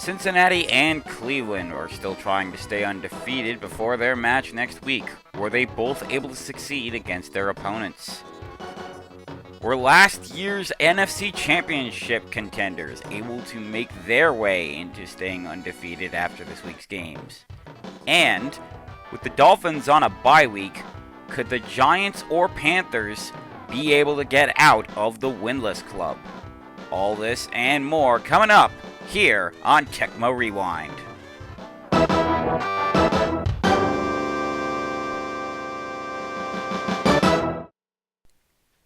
Cincinnati and Cleveland are still trying to stay undefeated before their match next week. Were they both able to succeed against their opponents? Were last year's NFC Championship contenders able to make their way into staying undefeated after this week's games? And, with the Dolphins on a bye week, could the Giants or Panthers be able to get out of the winless club? All this and more coming up here on Tecmo Rewind.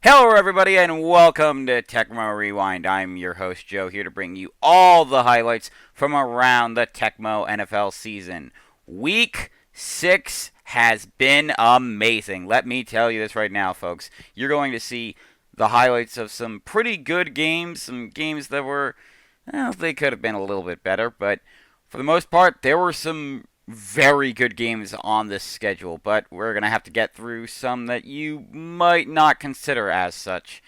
Hello everybody and welcome to Tecmo Rewind. I'm your host Joe, here to bring you all the highlights from around the Tecmo NFL season. Week 6 has been amazing. Let me tell you this right now, folks. You're going to see the highlights of some pretty good games, some games that were, well, they could have been a little bit better, but for the most part, there were some very good games on this schedule, but we're going to have to get through some that you might not consider as such.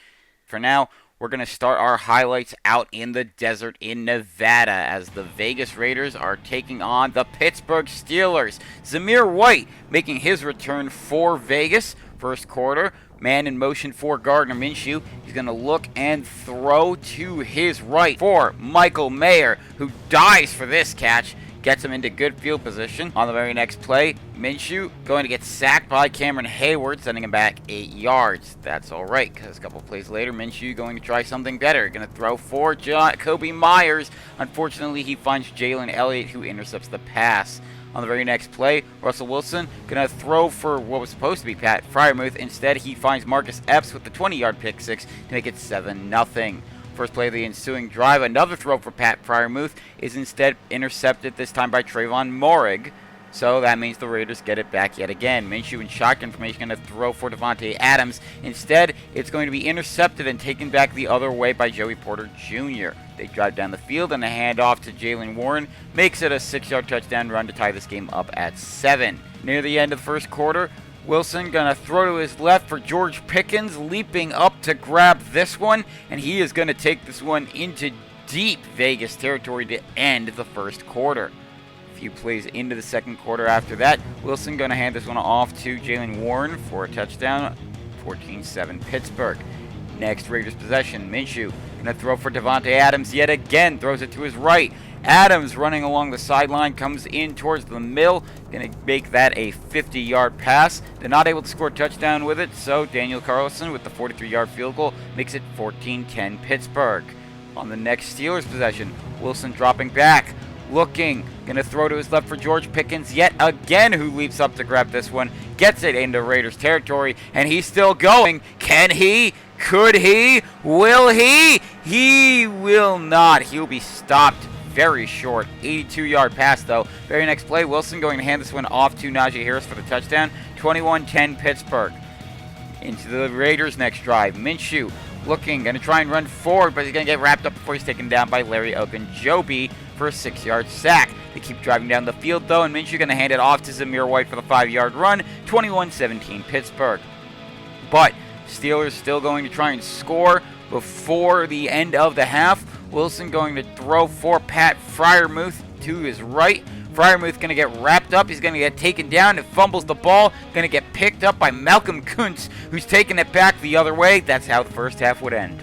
For now, we're going to start our highlights out in the desert in Nevada as the Vegas Raiders are taking on the Pittsburgh Steelers. Zamir White making his return for Vegas. First quarter, man in motion for Gardner Minshew. He's going to look and throw to his right for Michael Mayer, who dives for this catch. Gets him into good field position. On the very next play, Minshew going to get sacked by Cameron Hayward, sending him back 8 yards. That's all right, because a couple plays later, Minshew going to try something better. Going to throw for Kobe Myers. Unfortunately, he finds Jalen Elliott, who intercepts the pass. On the very next play, Russell Wilson going to throw for what was supposed to be Pat Freiermuth. Instead, he finds Marcus Epps with the 20-yard pick six to make it 7-0. First play of the ensuing drive, another throw for Pat Freiermuth is instead intercepted, this time by Trayvon Moehrig. So that means the Raiders get it back yet again. Minshew in shotgun formation going to throw for Davante Adams. Instead, it's going to be intercepted and taken back the other way by Joey Porter Jr. They drive down the field and a handoff to Jaylen Warren makes it a 6-yard touchdown run to tie this game up at 7. Near the end of the first quarter, Wilson going to throw to his left for George Pickens, leaping up to grab this one, and he is going to take this one into deep Vegas territory to end the first quarter. A few plays into the second quarter after that, Wilson going to hand this one off to Jaylen Warren for a touchdown, 14-7 Pittsburgh. Next Raiders possession, Minshew going to throw for Davante Adams yet again, throws it to his right. Adams running along the sideline, comes in towards the middle, going to make that a 50-yard pass. They're not able to score a touchdown with it, so Daniel Carlson with the 43-yard field goal makes it 14-10 Pittsburgh. On the next Steelers possession, Wilson dropping back, looking, going to throw to his left for George Pickens yet again, who leaps up to grab this one, gets it into Raiders territory, and he's still going. Can he? Could he? Will he? He will not. He'll be stopped. Very short, 82-yard pass though. Very next play, Wilson going to hand this one off to Najee Harris for the touchdown, 21-10 Pittsburgh. Into the Raiders' next drive, Minshew looking, going to try and run forward, but he's going to get wrapped up before he's taken down by Larry Ogunjobi for a 6-yard sack. They keep driving down the field though, and Minshew going to hand it off to Zamir White for the 5-yard run, 21-17 Pittsburgh. But Steelers still going to try and score before the end of the half. Wilson going to throw for Pat Freiermuth to his right. Freiermuth going to get wrapped up. He's going to get taken down and fumbles the ball. Going to get picked up by Malcolm Kuntz, who's taking it back the other way. That's how the first half would end.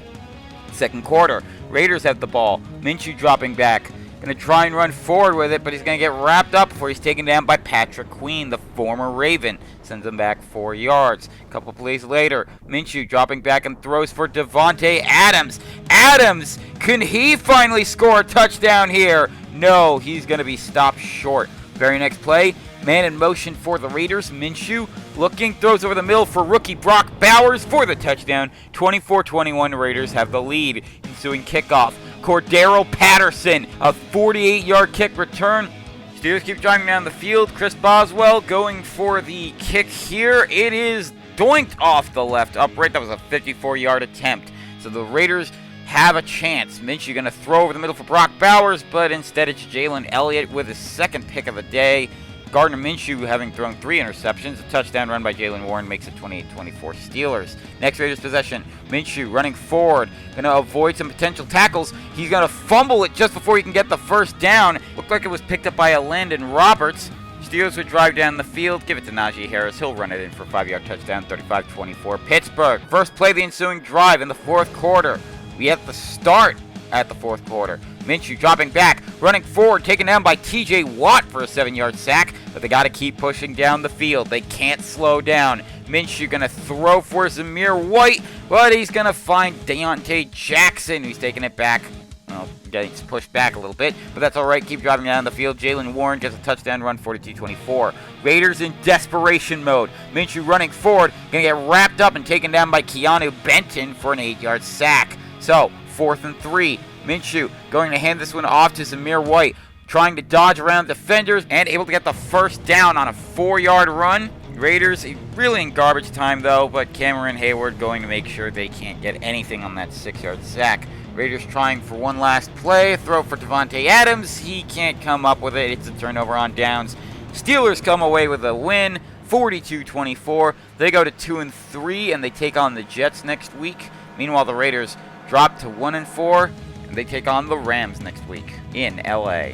Second quarter, Raiders have the ball. Minshew dropping back. Going to try and run forward with it, but he's going to get wrapped up before he's taken down by Patrick Queen, the former Raven. Sends him back 4 yards. A couple plays later, Minshew dropping back and throws for Davante Adams. Adams, can he finally score a touchdown here? No, he's going to be stopped short. Very next play, man in motion for the Raiders. Minshew looking, throws over the middle for rookie Brock Bowers for the touchdown. 24-21, Raiders have the lead. Ensuing kickoff, Cordero Patterson, a 48-yard kick return. Steelers keep driving down the field. Chris Boswell going for the kick here. It is doinked off the left upright. That was a 54-yard attempt. So the Raiders have a chance. Minshew going to throw over the middle for Brock Bowers, but instead it's Jalen Elliott with his second pick of the day. Gardner Minshew having thrown 3 interceptions. A touchdown run by Jalen Warren makes it 28-24 Steelers. Next Raiders possession, Minshew running forward, going to avoid some potential tackles. He's going to fumble it just before he can get the first down. Looked like it was picked up by a Landon Roberts. Steelers would drive down the field, give it to Najee Harris. He'll run it in for a 5-yard touchdown, 35-24 Pittsburgh. First play of the ensuing drive in the fourth quarter. We have the start at the fourth quarter. Minshew dropping back, running forward, taken down by T.J. Watt for a 7-yard sack, but they got to keep pushing down the field. They can't slow down. Minshew going to throw for Zamir White, but he's going to find Deontay Jackson, who's taking it back. Well, getting pushed back a little bit, but that's all right. Keep driving down the field. Jalen Warren gets a touchdown run, 42-24. Raiders in desperation mode. Minshew running forward, going to get wrapped up and taken down by Keanu Benton for an 8-yard sack. So, 4th and 3. Minshew going to hand this one off to Zamir White, trying to dodge around defenders and able to get the first down on a 4-yard run. Raiders really in garbage time though, but Cameron Hayward going to make sure they can't get anything on that 6-yard sack. Raiders trying for one last play, throw for Devontae Adams. He can't come up with it. It's a turnover on downs. Steelers come away with a win, 42-24. They go to 2-3 and they take on the Jets next week. Meanwhile, the Raiders drop to 1-4 and they take on the Rams next week in LA.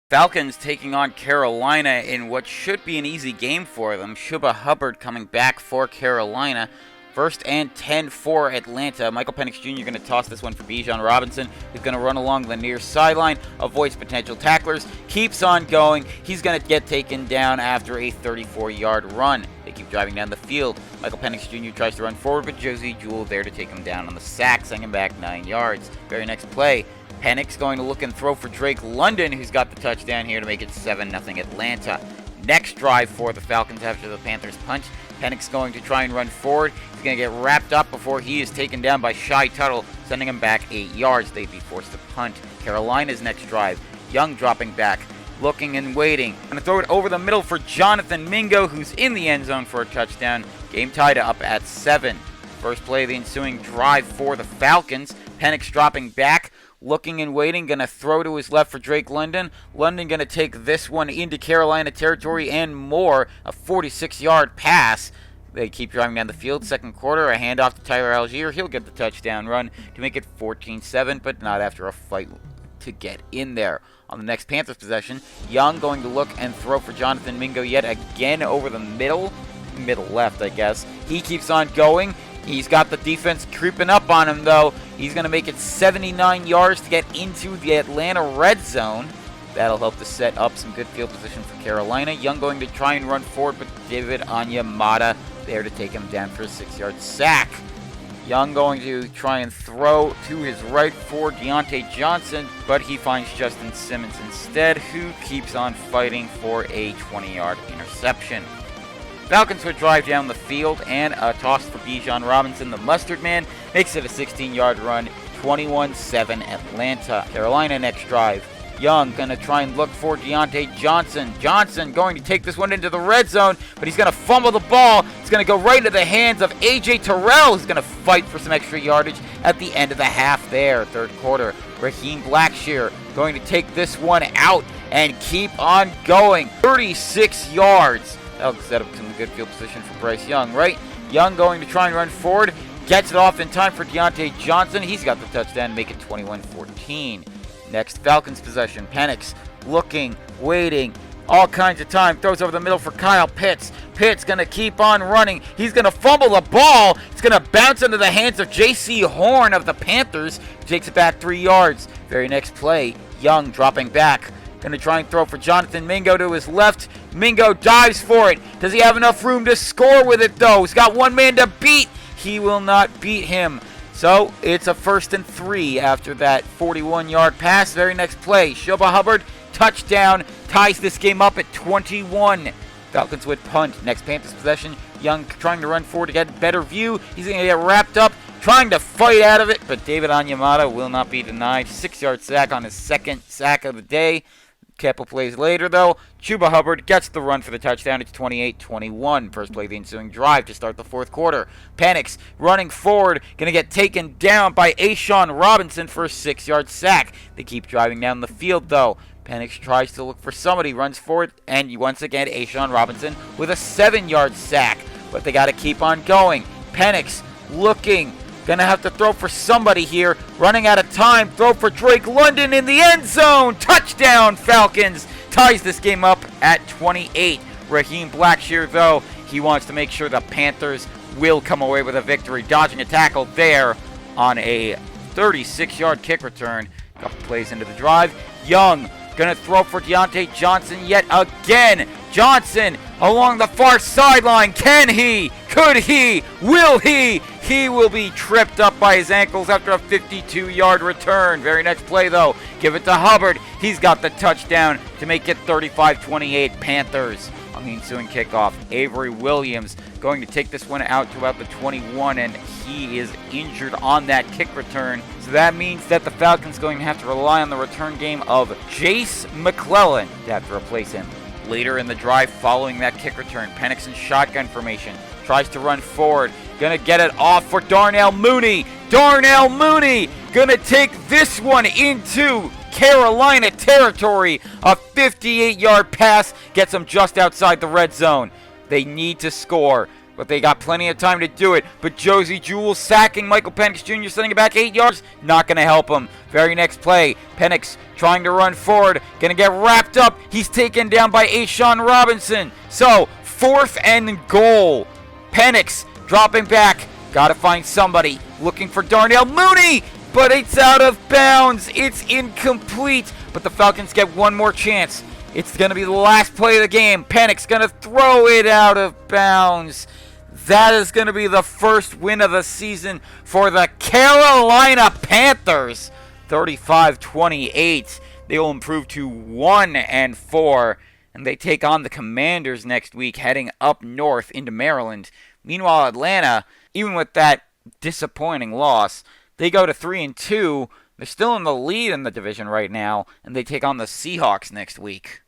Falcons taking on Carolina in what should be an easy game for them. Chuba Hubbard coming back for Carolina. 1st and 10 for Atlanta. Michael Penix Jr. going to toss this one for Bijan Robinson, who's going to run along the near sideline, avoids potential tacklers, keeps on going. He's going to get taken down after a 34-yard run. They keep driving down the field. Michael Penix Jr. tries to run forward, but Josie Jewell there to take him down on the sack, sending him back 9 yards. Very next play, Penix going to look and throw for Drake London, who's got the touchdown here to make it 7-0 Atlanta. Next drive for the Falcons after the Panthers punch. Penix going to try and run forward. He's going to get wrapped up before he is taken down by Shy Tuttle, sending him back 8 yards. They'd be forced to punt. Carolina's next drive. Young dropping back, looking and waiting. Going to throw it over the middle for Jonathan Mingo, who's in the end zone for a touchdown. Game tied up at 7. First play of the ensuing drive for the Falcons. Penix dropping back, looking and waiting, going to throw to his left for Drake London. London going to take this one into Carolina territory and more. A 46-yard pass. They keep driving down the field. Second quarter, a handoff to Tyler Algier. He'll get the touchdown run to make it 14-7, but not after a fight to get in there. On the next Panthers possession, Young going to look and throw for Jonathan Mingo yet again over the middle left, I guess. He keeps on going. He's got the defense creeping up on him, though. He's going to make it 79 yards to get into the Atlanta red zone. That'll help to set up some good field position for Carolina. Young going to try and run forward, but David Onyemata there to take him down for a 6-yard sack. Young going to try and throw to his right for Deontay Johnson, but he finds Justin Simmons instead, who keeps on fighting for a 20-yard interception. Falcons would drive down the field, and a toss for Bijan Robinson, the mustard man, makes it a 16-yard run, 21-7 Atlanta. Carolina next drive. Young going to try and look for Deontay Johnson. Johnson going to take this one into the red zone, but he's going to fumble the ball. It's going to go right into the hands of A.J. Terrell, who's going to fight for some extra yardage at the end of the half there. Third quarter, Raheem Blackshear going to take this one out and keep on going. 36 yards. That'll set up some good field position for Bryce Young, right? Young going to try and run forward. Gets it off in time for Deontay Johnson. He's got the touchdown to make it 21-14. Next, Falcons possession. Penix looking, waiting, all kinds of time. Throws over the middle for Kyle Pitts. Pitts going to keep on running. He's going to fumble the ball. It's going to bounce into the hands of J.C. Horn of the Panthers. Takes it back 3 yards. Very next play, Young dropping back. Going to try and throw for Jonathan Mingo to his left. Mingo dives for it. Does he have enough room to score with it, though? He's got one man to beat. He will not beat him. So it's a 1st and 3 after that 41-yard pass. Very next play, Chuba Hubbard, touchdown, ties this game up at 21. Falcons would punt. Next Panthers possession, Young trying to run forward to get better view. He's going to get wrapped up, trying to fight out of it, but David Onyemata will not be denied. 6-yard sack on his second sack of the day. Couple plays later, though, Chuba Hubbard gets the run for the touchdown. It's 28-21. First play of the ensuing drive to start the fourth quarter. Penix running forward, going to get taken down by A'Shawn Robinson for a 6-yard sack. They keep driving down the field, though. Penix tries to look for somebody, runs forward, and once again, A'Shawn Robinson with a 7-yard sack. But they got to keep on going. Penix looking. Going to have to throw for somebody here. Running out of time. Throw for Drake London in the end zone. Touchdown, Falcons. Ties this game up at 28. Raheem Blackshear, though, he wants to make sure the Panthers will come away with a victory. Dodging a tackle there on a 36-yard kick return. A couple plays into the drive. Young going to throw for Deontay Johnson yet again. Johnson along the far sideline. Can he? Could he? Will he? He will be tripped up by his ankles after a 52-yard return. Very next play, though. Give it to Hubbard. He's got the touchdown to make it 35-28 Panthers. On the ensuing kickoff, Avery Williams going to take this one out to about the 21, and he is injured on that kick return. So that means that the Falcons going to have to rely on the return game of Jace McClellan to have to replace him. Later in the drive following that kick return, Penix in shotgun formation. Tries to run forward. Gonna get it off for Darnell Mooney. Darnell Mooney gonna take this one into Carolina territory. A 58-yard pass gets them just outside the red zone. They need to score, but they got plenty of time to do it. But Josie Jewell sacking Michael Penix Jr., sending it back 8 yards. Not going to help him. Very next play, Penix trying to run forward. Going to get wrapped up. He's taken down by A'Shawn Robinson. So, 4th and goal. Penix dropping back. Got to find somebody. Looking for Darnell Mooney. But it's out of bounds. It's incomplete. But the Falcons get one more chance. It's going to be the last play of the game. Penix going to throw it out of bounds. That is going to be the first win of the season for the Carolina Panthers. 35-28. They will improve to 1-4. And they take on the Commanders next week, heading up north into Maryland. Meanwhile, Atlanta, even with that disappointing loss, they go to 3-2. They're still in the lead in the division right now, and they take on the Seahawks next week.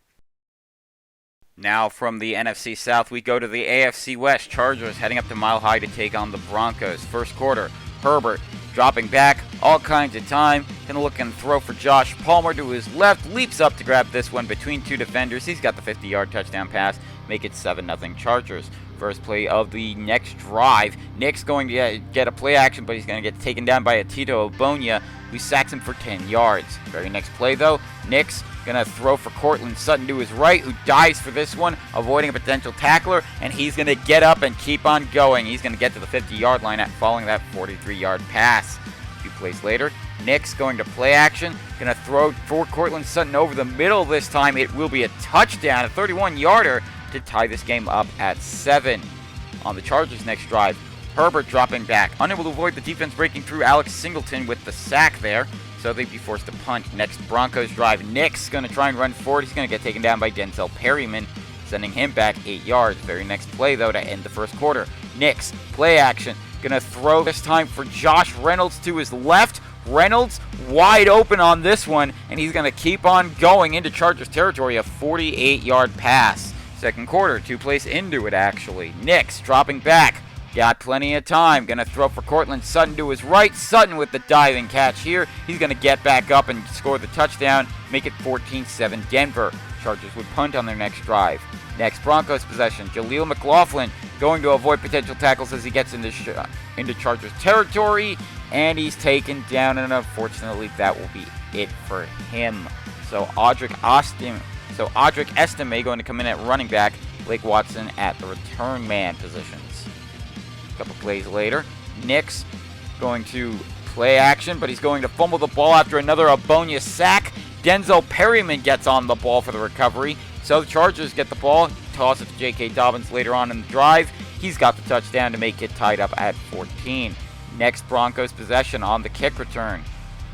Now from the NFC South, we go to the AFC West. Chargers heading up to Mile High to take on the Broncos. First quarter, Herbert dropping back, all kinds of time. Gonna look and throw for Josh Palmer to his left. Leaps up to grab this one between two defenders. He's got the 50-yard touchdown pass. Make it 7-0 Chargers. First play of the next drive. Nick's going to get a play action, but he's going to get taken down by a Tito Obonia, who sacks him for 10 yards. Very next play, though, Nick's going to throw for Cortland Sutton to his right, who dives for this one, avoiding a potential tackler, and he's going to get up and keep on going. He's going to get to the 50-yard line following that 43-yard pass. A few plays later, Nick's going to play action, going to throw for Cortland Sutton over the middle this time. It will be a touchdown, a 31-yarder, to tie this game up at 7. On the Chargers' next drive, Herbert dropping back, unable to avoid the defense breaking through. Alex Singleton with the sack there, so they'd be forced to punt. Next Broncos drive, Nick's going to try and run forward. He's going to get taken down by Denzel Perryman, sending him back 8 yards. Very next play, though, to end the first quarter, Nick's play action, going to throw this time for Josh Reynolds to his left. Reynolds wide open on this one, and he's going to keep on going into Chargers territory, a 48-yard pass. Second quarter, 2 plays into it, actually. Nick's dropping back. Got plenty of time. Going to throw for Cortland Sutton to his right. Sutton with the diving catch here. He's going to get back up and score the touchdown. Make it 14-7 Denver. Chargers would punt on their next drive. Next Broncos possession. Jaleel McLaughlin going to avoid potential tackles as he gets into Chargers territory. And he's taken down, and unfortunately that will be it for him. So Audric Estime going to come in at running back. Blake Watson at the return man positions. A couple plays later, Nick's going to play action, but he's going to fumble the ball after another Obonia sack. Denzel Perryman gets on the ball for the recovery. So the Chargers get the ball, toss it to J.K. Dobbins later on in the drive. He's got the touchdown to make it tied up at 14. Next Broncos possession on the kick return.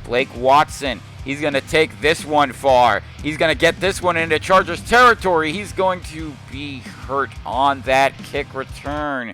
Blake Watson, he's going to take this one far. He's going to get this one into Chargers territory. He's going to be hurt on that kick return.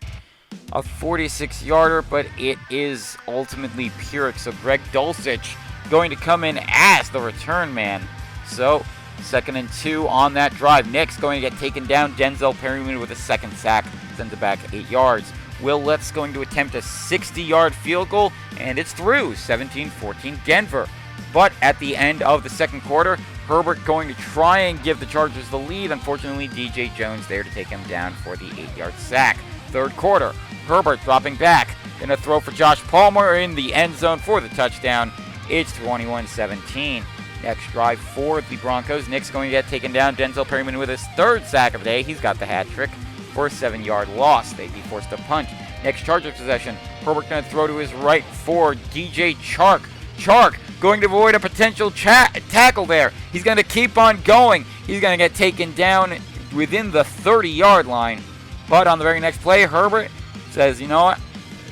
A 46-yarder, but it is ultimately Pyrrhic. So Greg Dulcich going to come in as the return man. So 2nd and 2 on that drive. Nick's going to get taken down. Denzel Perryman with a second sack sends it back 8 yards. Will Lutz going to attempt a 60-yard field goal, and it's through. 17-14 Denver. But at the end of the second quarter, Herbert going to try and give the Chargers the lead. Unfortunately, DJ Jones there to take him down for the 8-yard sack. Third quarter, Herbert dropping back. Going to throw for Josh Palmer in the end zone for the touchdown. It's 21-17. Next drive for the Broncos. Nick's going to get taken down. Denzel Perryman with his third sack of the day. He's got the hat trick for a 7-yard loss. They'd be forced to punt. Next Chargers possession. Herbert going to throw to his right for DJ Chark. Chark going to avoid a potential tackle there. He's going to keep on going. He's going to get taken down within the 30-yard line. But on the very next play, Herbert says, you know what?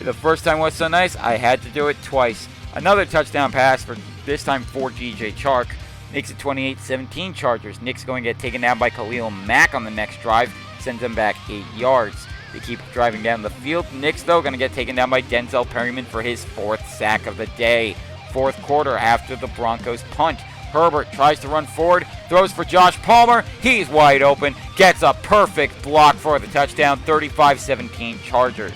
The first time was so nice, I had to do it twice. Another touchdown pass, for this time for DJ Chark. Makes it 28-17 Chargers. Nick's going to get taken down by Khalil Mack on the next drive. Sends them back 8 yards. They keep driving down the field. Nick's, though, going to get taken down by Denzel Perryman for his 4th sack of the day. Fourth quarter after the Broncos punt. Herbert tries to run forward, throws for Josh Palmer. He's wide open, gets a perfect block for the touchdown. 35-17 Chargers.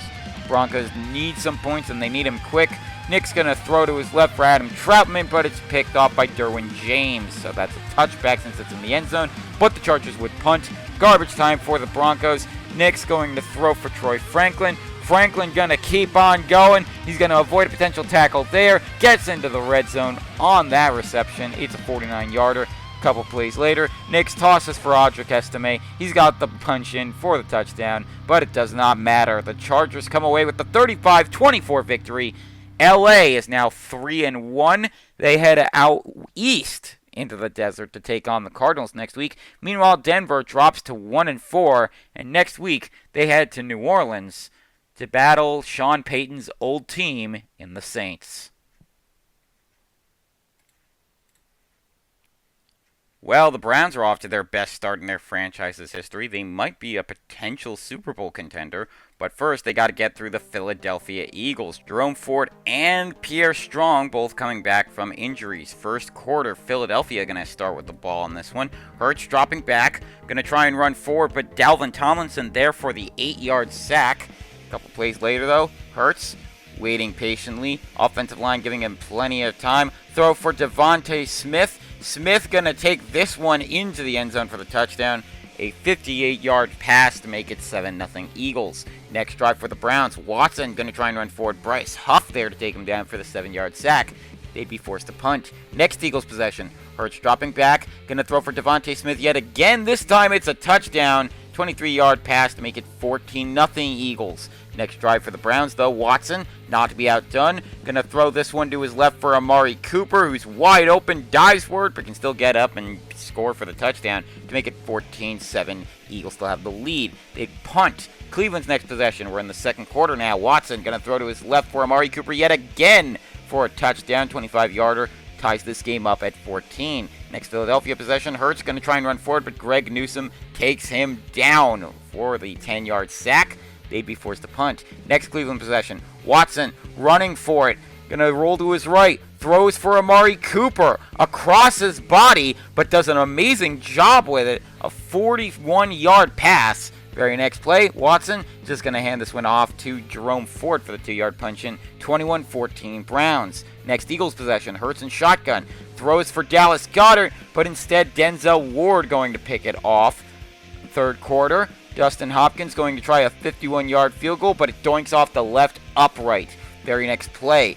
Broncos need some points, and they need them quick. Nick's going to throw to his left for Adam Troutman, but it's picked off by Derwin James. So that's a touchback since it's in the end zone, but the Chargers would punt. Garbage time for the Broncos. Nick's going to throw for Troy Franklin. Franklin going to keep on going. He's going to avoid a potential tackle there. Gets into the red zone on that reception. It's a 49-yarder. A couple plays later, Nick's tosses for Audric Estime. He's got the punch in for the touchdown, but it does not matter. The Chargers come away with the 35-24 victory. LA is now 3-1. They head out east into the desert to take on the Cardinals next week. Meanwhile, Denver drops to 1-4, and next week they head to New Orleans to battle Sean Payton's old team in the Saints. Well, the Browns are off to their best start in their franchise's history. They might be a potential Super Bowl contender, but first they got to get through the Philadelphia Eagles. Jerome Ford and Pierre Strong both coming back from injuries. First quarter, Philadelphia going to start with the ball on this one. Hurts dropping back, going to try and run forward, but Dalvin Tomlinson there for the 8-yard sack. A couple plays later, though, Hurts waiting patiently. Offensive line giving him plenty of time. Throw for Devontae Smith. Smith going to take this one into the end zone for the touchdown. A 58-yard pass to make it 7-0 Eagles. Next drive for the Browns. Watson going to try and run forward. Bryce Huff there to take him down for the 7-yard sack. They'd be forced to punt. Next Eagles possession. Hurts dropping back. Going to throw for Devontae Smith yet again. This time it's a touchdown. 23-yard pass to make it 14-0 Eagles. Next drive for the Browns, though. Watson, not to be outdone. Going to throw this one to his left for Amari Cooper, who's wide open, dives forward, but can still get up and score for the touchdown to make it 14-7. Eagles still have the lead. They punt. Cleveland's next possession. We're in the second quarter now. Watson going to throw to his left for Amari Cooper yet again for a touchdown. 25-yarder. Ties this game up at 14. Next Philadelphia possession, Hurts going to try and run forward, but Greg Newsome takes him down for the 10-yard sack. They'd be forced to punt. Next Cleveland possession, Watson running for it. Going to roll to his right. Throws for Amari Cooper across his body, but does an amazing job with it. A 41-yard pass. Very next play, Watson just going to hand this one off to Jerome Ford for the 2-yard punch-in. 21-14 Browns. Next Eagles possession, Hurts and shotgun. Throws for Dallas Goedert, but instead Denzel Ward going to pick it off. Third quarter, Dustin Hopkins going to try a 51-yard field goal, but it doinks off the left upright. Very next play,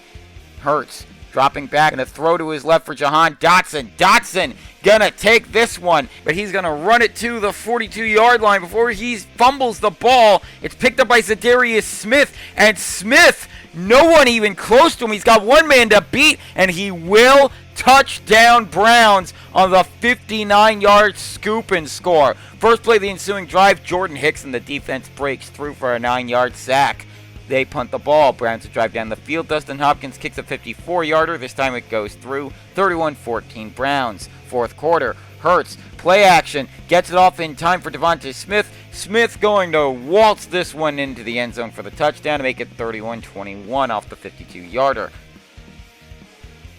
Hurts dropping back and a throw to his left for Jahan Dotson. Dotson gonna take this one, but he's gonna run it to the 42-yard line before he fumbles the ball. It's picked up by Zadarius Smith, and Smith, no one even close to him. He's got one man to beat, and he will touchdown Browns on the 59-yard scoop and score. First play of the ensuing drive, Jordan Hicks and the defense breaks through for a 9-yard sack. They punt the ball. Browns to drive down the field. Dustin Hopkins kicks a 54-yarder. This time it goes through. 31-14 Browns. Fourth quarter. Hurts. Play action. Gets it off in time for Devontae Smith. Smith going to waltz this one into the end zone for the touchdown to make it 31-21 off the 52-yarder.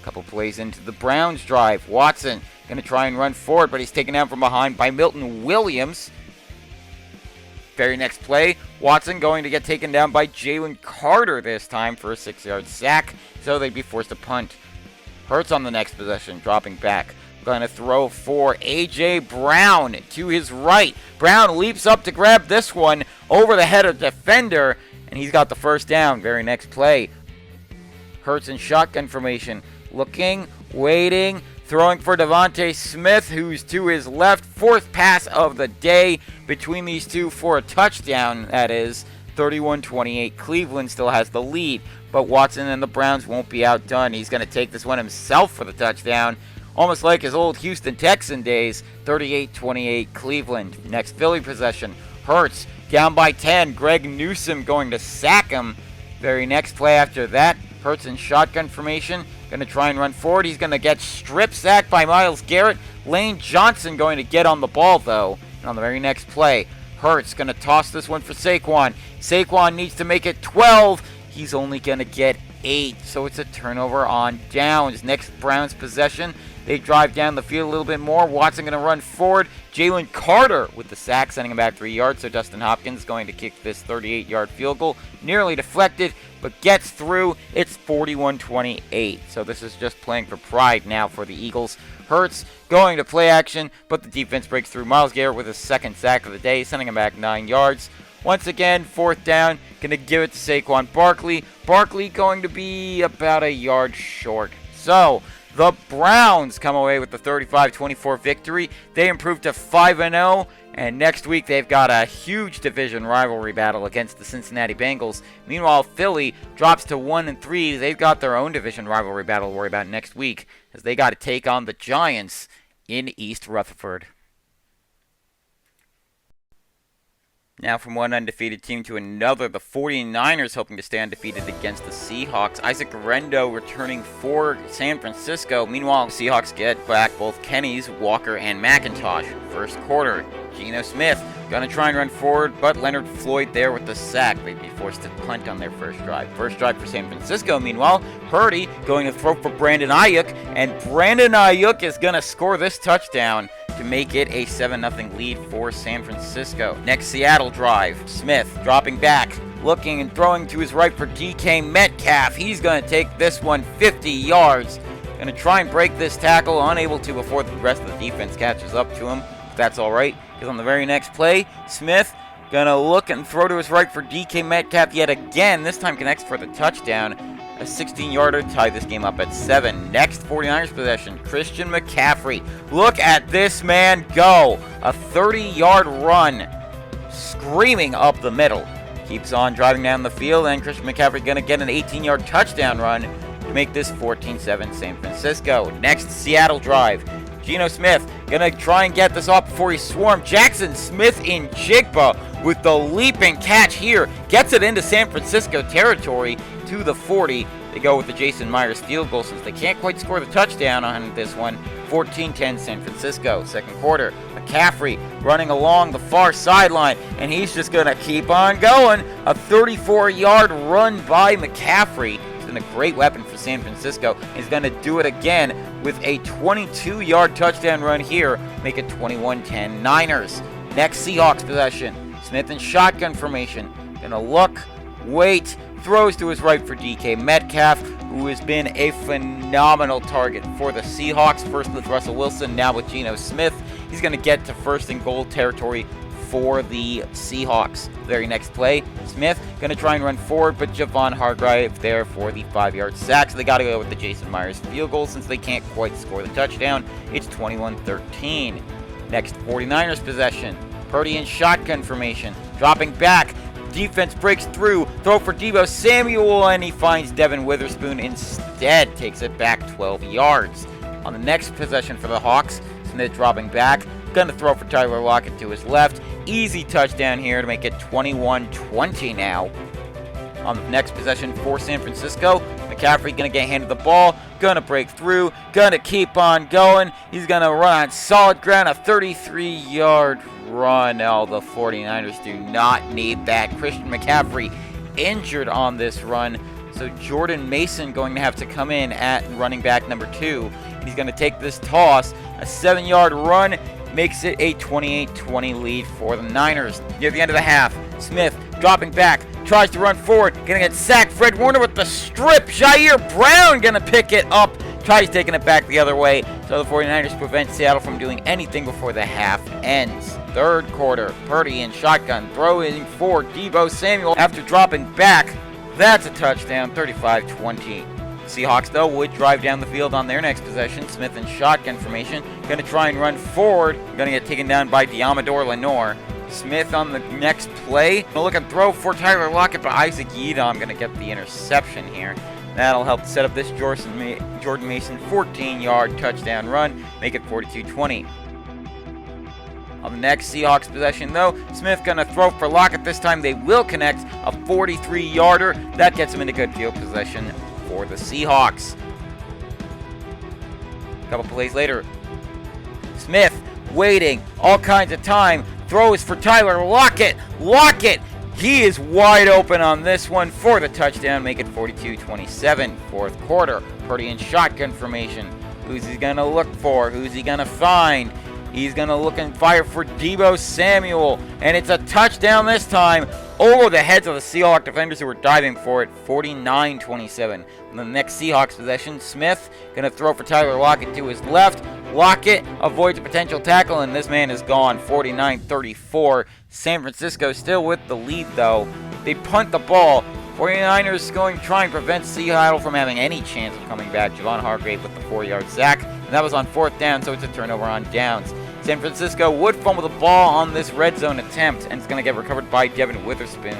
Couple plays into the Browns drive. Watson going to try and run forward, but he's taken down from behind by Milton Williams. Very next play, Watson going to get taken down by Jalen Carter this time for a 6-yard sack, so they'd be forced to punt. Hurts on the next possession, dropping back. Going to throw for A.J. Brown to his right. Brown leaps up to grab this one over the head of the defender, and he's got the first down. Very next play, Hurts in shotgun formation, looking, waiting, throwing for Devontae Smith, who's to his left. Fourth pass of the day between these two for a touchdown, that is. 31-28. Cleveland still has the lead, but Watson and the Browns won't be outdone. He's going to take this one himself for the touchdown, almost like his old Houston Texan days. 38-28 Cleveland. Next Philly possession, Hurts down by 10. Greg Newsome going to sack him. Very next play after that, Hurts in shotgun formation, going to try and run forward. He's going to get strip sacked by Myles Garrett. Lane Johnson going to get on the ball, though. And on the very next play, Hurts going to toss this one for Saquon. Saquon needs to make it 12. He's only going to get 8, so it's a turnover on downs. Next Browns possession, they drive down the field a little bit more. Watson going to run forward. Jalen Carter with the sack, sending him back 3 yards. So Dustin Hopkins going to kick this 38-yard field goal. Nearly deflected, but gets through. It's 41-28. So this is just playing for pride now for the Eagles. Hurts going to play action, but the defense breaks through. Myles Garrett with his second sack of the day, sending him back 9 yards. Once again, fourth down, going to give it to Saquon Barkley. Barkley going to be about a yard short. So the Browns come away with the 35-24 victory. They improve to 5-0, and next week they've got a huge division rivalry battle against the Cincinnati Bengals. Meanwhile, Philly drops to 1-3. They've got their own division rivalry battle to worry about next week, as they got to take on the Giants in East Rutherford. Now from one undefeated team to another, the 49ers hoping to stay undefeated against the Seahawks. Isaac Rendo returning for San Francisco. Meanwhile, the Seahawks get back both Kenny's, Walker, and McIntosh. First quarter, Geno Smith going to try and run forward, but Leonard Floyd there with the sack. They'd be forced to punt on their first drive. First drive for San Francisco, meanwhile, Purdy going to throw for Brandon Ayuk, and Brandon Ayuk is going to score this touchdown to make it a 7-0 lead for San Francisco. Next Seattle drive, Smith dropping back, looking and throwing to his right for DK Metcalf. He's going to take this one 50 yards. Going to try and break this tackle, unable to before the rest of the defense catches up to him. But that's all right, because on the very next play, Smith going to look and throw to his right for DK Metcalf yet again. This time connects for the touchdown. A 16-yarder tied this game up at 7. Next 49ers possession, Christian McCaffrey. Look at this man go. A 30-yard run, screaming up the middle. Keeps on driving down the field, and Christian McCaffrey going to get an 18-yard touchdown run to make this 14-7 San Francisco. Next Seattle drive, Geno Smith going to try and get this off before he swarmed. Jackson Smith in Jigba with the leaping catch here. Gets it into San Francisco territory to the 40. They go with the Jason Myers field goal since they can't quite score the touchdown on this one. 14-10 San Francisco. Second quarter, McCaffrey running along the far sideline, and he's just going to keep on going. A 34-yard run by McCaffrey. He's been a great weapon for San Francisco. He's going to do it again with a 22-yard touchdown run here. Make it 21-10 Niners. Next Seahawks possession. Smith in shotgun formation. Going to look, wait, throws to his right for DK Metcalf, who has been a phenomenal target for the Seahawks. First with Russell Wilson, now with Geno Smith. He's going to get to first and goal territory for the Seahawks. Very next play, Smith going to try and run forward, but Javon Hargrave there for the 5-yard sack. So they got to go with the Jason Myers field goal since they can't quite score the touchdown. It's 21-13. Next 49ers possession. Purdy in shotgun formation, dropping back. Defense breaks through, throw for Deebo Samuel, and he finds Devin Witherspoon instead. Takes it back 12 yards. On the next possession for the Hawks, Smith dropping back, going to throw for Tyler Lockett to his left. Easy touchdown here to make it 21-20 now. On the next possession for San Francisco, McCaffrey going to get handed the ball, going to break through, going to keep on going. He's going to run on solid ground, a 33-yard run. Oh, the 49ers do not need that. Christian McCaffrey injured on this run, so Jordan Mason going to have to come in at running back number 2 He's going to take this toss. A 7-yard run makes it a 28-20 lead for the Niners. Near the end of the half, Smith dropping back, tries to run forward, gonna get sacked. Fred Warner with the strip. Jair Brown gonna pick it up, tries taking it back the other way. So the 49ers prevent Seattle from doing anything before the half ends. Third quarter, Purdy in shotgun, throwing for Deebo Samuel after dropping back. That's a touchdown, 35-20. Seahawks, though, would drive down the field on their next possession. Smith in shotgun formation. Going to try and run forward. Going to get taken down by Diamador Lenore. Smith on the next play. Look and throw for Tyler Lockett, but Isaac Yiadom going to get the interception here. That'll help set up this Jordan Mason 14-yard touchdown run. Make it 42-20. On the next Seahawks possession, though, Smith going to throw for Lockett. This time they will connect a 43-yarder. That gets him into good field possession for the Seahawks. A couple plays later, Smith waiting all kinds of time, throws for Tyler Lockett. Lockett, he is wide open on this one for the touchdown, make it 42-27. Fourth quarter, Purdy in shotgun formation. Who's he going to look for? Who's he going to find? He's going to look and fire for Deebo Samuel, and it's a touchdown this time over the heads of the Seahawks defenders who were diving for it, 49-27. On the next Seahawks possession, Smith going to throw for Tyler Lockett to his left. Lockett avoids a potential tackle, and this man is gone, 49-34. San Francisco still with the lead, though. They punt the ball. 49ers going to try and prevent Seattle from having any chance of coming back. Javon Hargrave with the 4-yard sack, and that was on fourth down, so it's a turnover on downs. San Francisco would fumble the ball on this red zone attempt, and it's going to get recovered by Devin Witherspoon.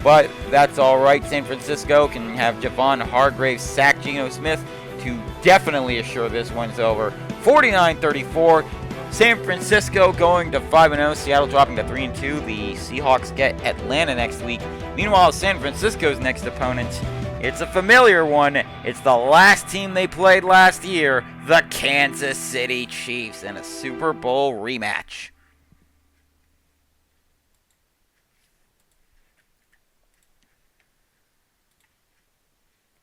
But that's all right. San Francisco can have Javon Hargrave sack Geno Smith to definitely assure this one's over. 49-34. San Francisco going to 5-0. Seattle dropping to 3-2. The Seahawks get Atlanta next week. Meanwhile, San Francisco's next opponent, it's a familiar one. It's the last team they played last year, the Kansas City Chiefs, in a Super Bowl rematch.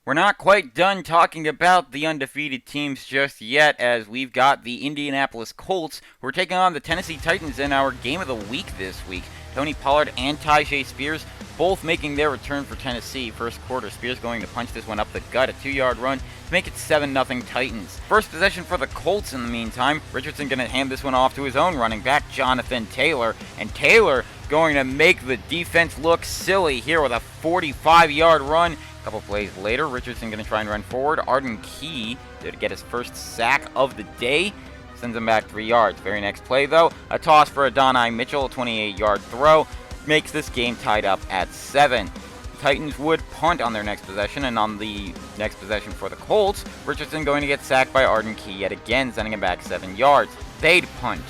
We're not quite done talking about the undefeated teams just yet, as we've got the Indianapolis Colts who are taking on the Tennessee Titans in our game of the week this week. Tony Pollard and Tyjae Spears both making their return for Tennessee. First quarter, Spears going to punch this one up the gut, a 2-yard run to make it 7-0 Titans. First possession for the Colts in the meantime. Richardson going to hand this one off to his own running back, Jonathan Taylor. And Taylor going to make the defense look silly here with a 45-yard run. A couple plays later, Richardson going to try and run forward. Arden Key to get his first sack of the day. Sends him back 3 yards. Very next play, though, a toss for Adonai Mitchell, a 28-yard throw. Makes this game tied up at 7. Titans would punt on their next possession, and on the next possession for the Colts, Richardson going to get sacked by Arden Key yet again, sending him back 7 yards. They'd punt.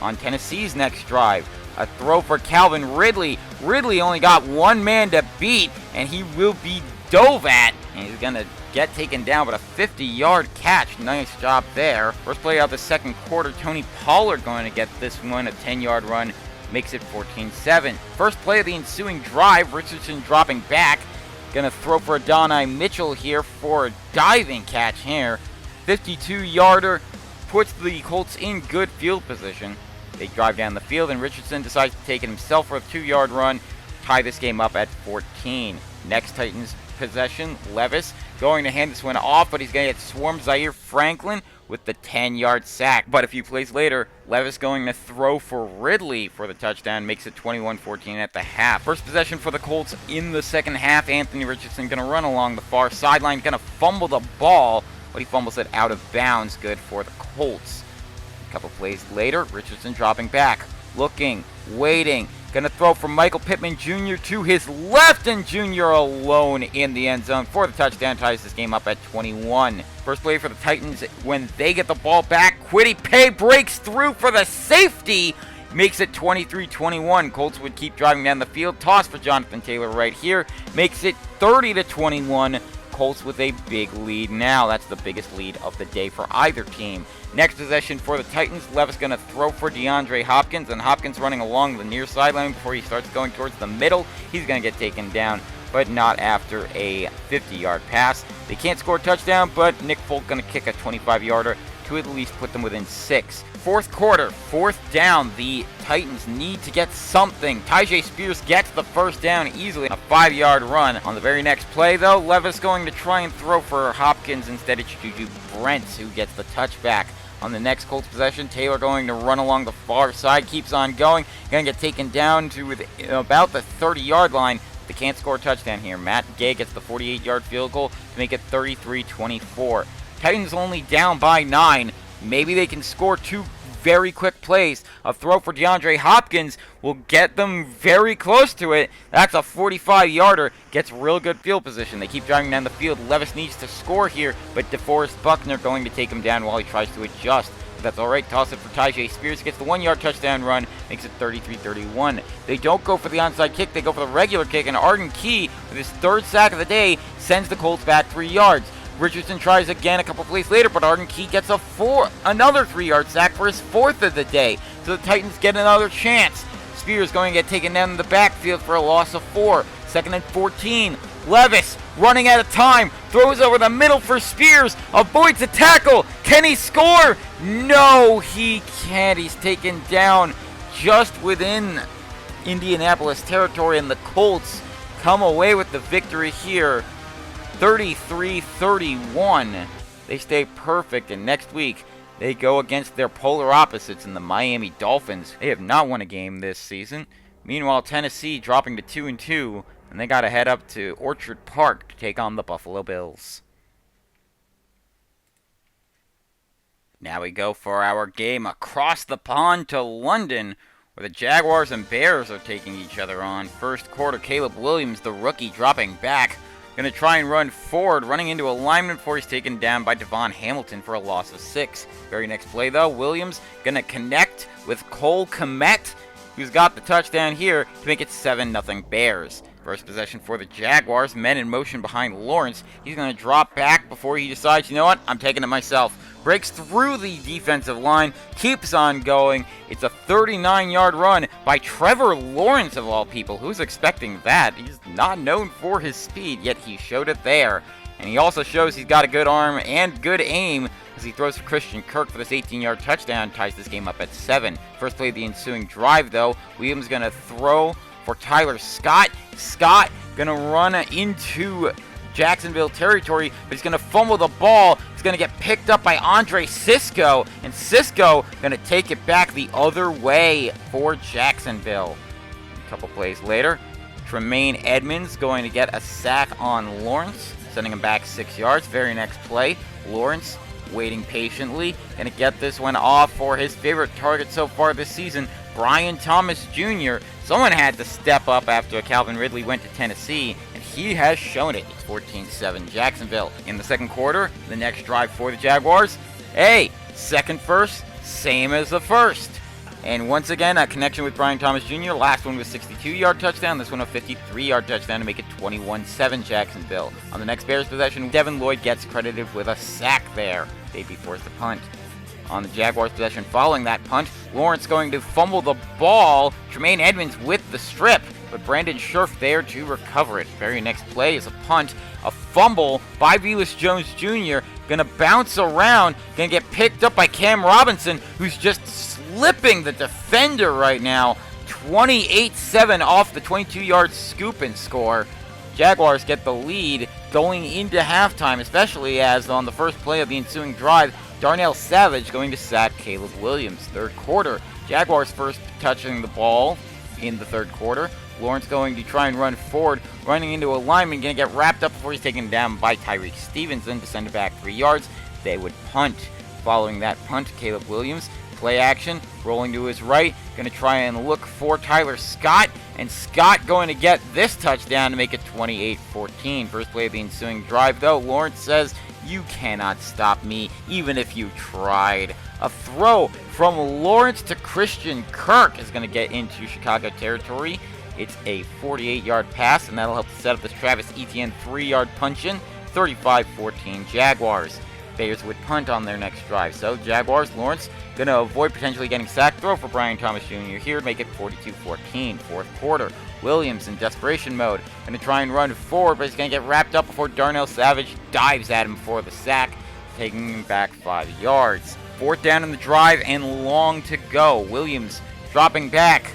On Tennessee's next drive, a throw for Calvin Ridley. Ridley only got one man to beat, and he will be dove at, and he's going to get taken down, but a 50-yard catch. Nice job there. First play of the second quarter, Tony Pollard going to get this one, a 10-yard run. Makes it 14-7. First play of the ensuing drive, Richardson dropping back. Going to throw for Adonai Mitchell here for a diving catch here. 52-yarder puts the Colts in good field position. They drive down the field, and Richardson decides to take it himself for a 2-yard run. Tie this game up at 14. Next Titans possession, Levis going to hand this one off, but he's going to get swarmed. Zaire Franklin with the 10-yard sack. But a few plays later, Levis going to throw for Ridley for the touchdown, makes it 21-14 at the half. First possession for the Colts in the second half. Anthony Richardson going to run along the far sideline, going to fumble the ball, but he fumbles it out of bounds. Good for the Colts. A couple plays later, Richardson dropping back, looking, waiting, going to throw from Michael Pittman Jr. to his left, and Jr. alone in the end zone for the touchdown, ties this game up at 21. First play for the Titans when they get the ball back. Kwity Paye breaks through for the safety, makes it 23-21. Colts would keep driving down the field. Toss for Jonathan Taylor right here, makes it 30-21. Colts with a big lead now. That's the biggest lead of the day for either team. Next possession for the Titans, Levis going to throw for DeAndre Hopkins, and Hopkins running along the near sideline before he starts going towards the middle. He's going to get taken down, but not after a 50-yard pass. They can't score a touchdown, but Nick Folk going to kick a 25-yarder to at least put them within 6. Fourth quarter, fourth down. The Titans need to get something. Tyjae Spears gets the first down easily. A 5-yard run. On the very next play, though, Levis going to try and throw for Hopkins instead of Juju Brents, who gets the touchback. On the next Colts possession, Taylor going to run along the far side, keeps on going. Going to get taken down to about the 30-yard line. They can't score a touchdown here. Matt Gay gets the 48-yard field goal to make it 33-24. Titans only down by 9. Maybe they can score 2 very quick plays. A throw for DeAndre Hopkins will get them very close to it. That's a 45-yarder. Gets real good field position. They keep driving down the field. Levis needs to score here, but DeForest Buckner going to take him down while he tries to adjust. That's all right. Toss it for Tyjae Spears. Gets the 1-yard touchdown run. Makes it 33-31. They don't go for the onside kick. They go for the regular kick, and Arden Key, with his 3rd sack of the day, sends the Colts back 3 yards. Richardson tries again a couple plays later, but Arden Key gets another 3-yard sack for his 4th of the day. So the Titans get another chance. Spears going to get taken down in the backfield for a loss of 4. 2nd and 14. Levis running out of time. Throws over the middle for Spears. Avoids a tackle. Can he score? No, he can't. He's taken down just within Indianapolis territory, and the Colts come away with the victory here. 33-31. They stay perfect, and next week they go against their polar opposites in the Miami Dolphins. They have not won a game this season. Meanwhile, Tennessee dropping to 2-2, and they got to head up to Orchard Park to take on the Buffalo Bills. Now we go for our game across the pond to London, where the Jaguars and Bears are taking each other on. First quarter, Caleb Williams, the rookie, dropping back. Going to try and run forward, running into a lineman before he's taken down by Devon Hamilton for a loss of 6. Very next play, though, Williams going to connect with Cole Kmet, who's got the touchdown here to make it 7-0 Bears. First possession for the Jaguars, men in motion behind Lawrence. He's going to drop back before he decides, you know what, I'm taking it myself. Breaks through the defensive line, keeps on going. It's a 39-yard run by Trevor Lawrence, of all people. Who's expecting that? He's not known for his speed, yet he showed it there. And he also shows he's got a good arm and good aim as he throws for Christian Kirk for this 18-yard touchdown, ties this game up at 7. First play of the ensuing drive, though. Williams going to throw for Tyler Scott. Scott going to run into Jacksonville territory, but he's going to fumble the ball. He's going to get picked up by Andre Cisco, and Cisco going to take it back the other way for Jacksonville. A couple plays later, Tremaine Edmonds going to get a sack on Lawrence, sending him back 6 yards. Very next play, Lawrence waiting patiently, going to get this one off for his favorite target so far this season, Brian Thomas Jr. Someone had to step up after Calvin Ridley went to Tennessee, and he has shown it. It's 14-7 Jacksonville. In the second quarter, the next drive for the Jaguars, second first, same as the first. And once again, a connection with Brian Thomas Jr. Last one was 62-yard touchdown. This one a 53-yard touchdown to make it 21-7 Jacksonville. On the next Bears possession, Devin Lloyd gets credited with a sack there. They'd forced the punt. On the Jaguars possession following that punt, Lawrence going to fumble the ball. Tremaine Edmonds with the strip, but Brandon Scherf there to recover it. Very next play is a punt, a fumble by Velus Jones Jr. Going to bounce around, going to get picked up by Cam Robinson, who's just slipping the defender right now. 28-7 off the 22-yard scoop and score. Jaguars get the lead going into halftime, especially as on the first play of the ensuing drive, Darnell Savage going to sack Caleb Williams. Third quarter, Jaguars first touching the ball in the third quarter. Lawrence going to try and run forward, running into a lineman, going to get wrapped up before he's taken down by Tyreek Stevenson to send it back 3 yards. They would punt. Following that punt, Caleb Williams, play action, rolling to his right, going to try and look for Tyler Scott, and Scott going to get this touchdown to make it 28-14. First play of the ensuing drive, though, Lawrence says, "You cannot stop me, even if you tried." A throw from Lawrence to Christian Kirk is going to get into Chicago territory. It's a 48-yard pass, and that'll help set up this Travis Etienne 3-yard punch-in. 35-14 Jaguars. Bears would punt on their next drive. So Jaguars, Lawrence going to avoid potentially getting sacked. Throw for Brian Thomas Jr. here to make it 42-14. Fourth quarter. Williams in desperation mode. Going to try and run forward, but he's going to get wrapped up before Darnell Savage dives at him for the sack, taking him back 5 yards. Fourth down in the drive and long to go. Williams dropping back,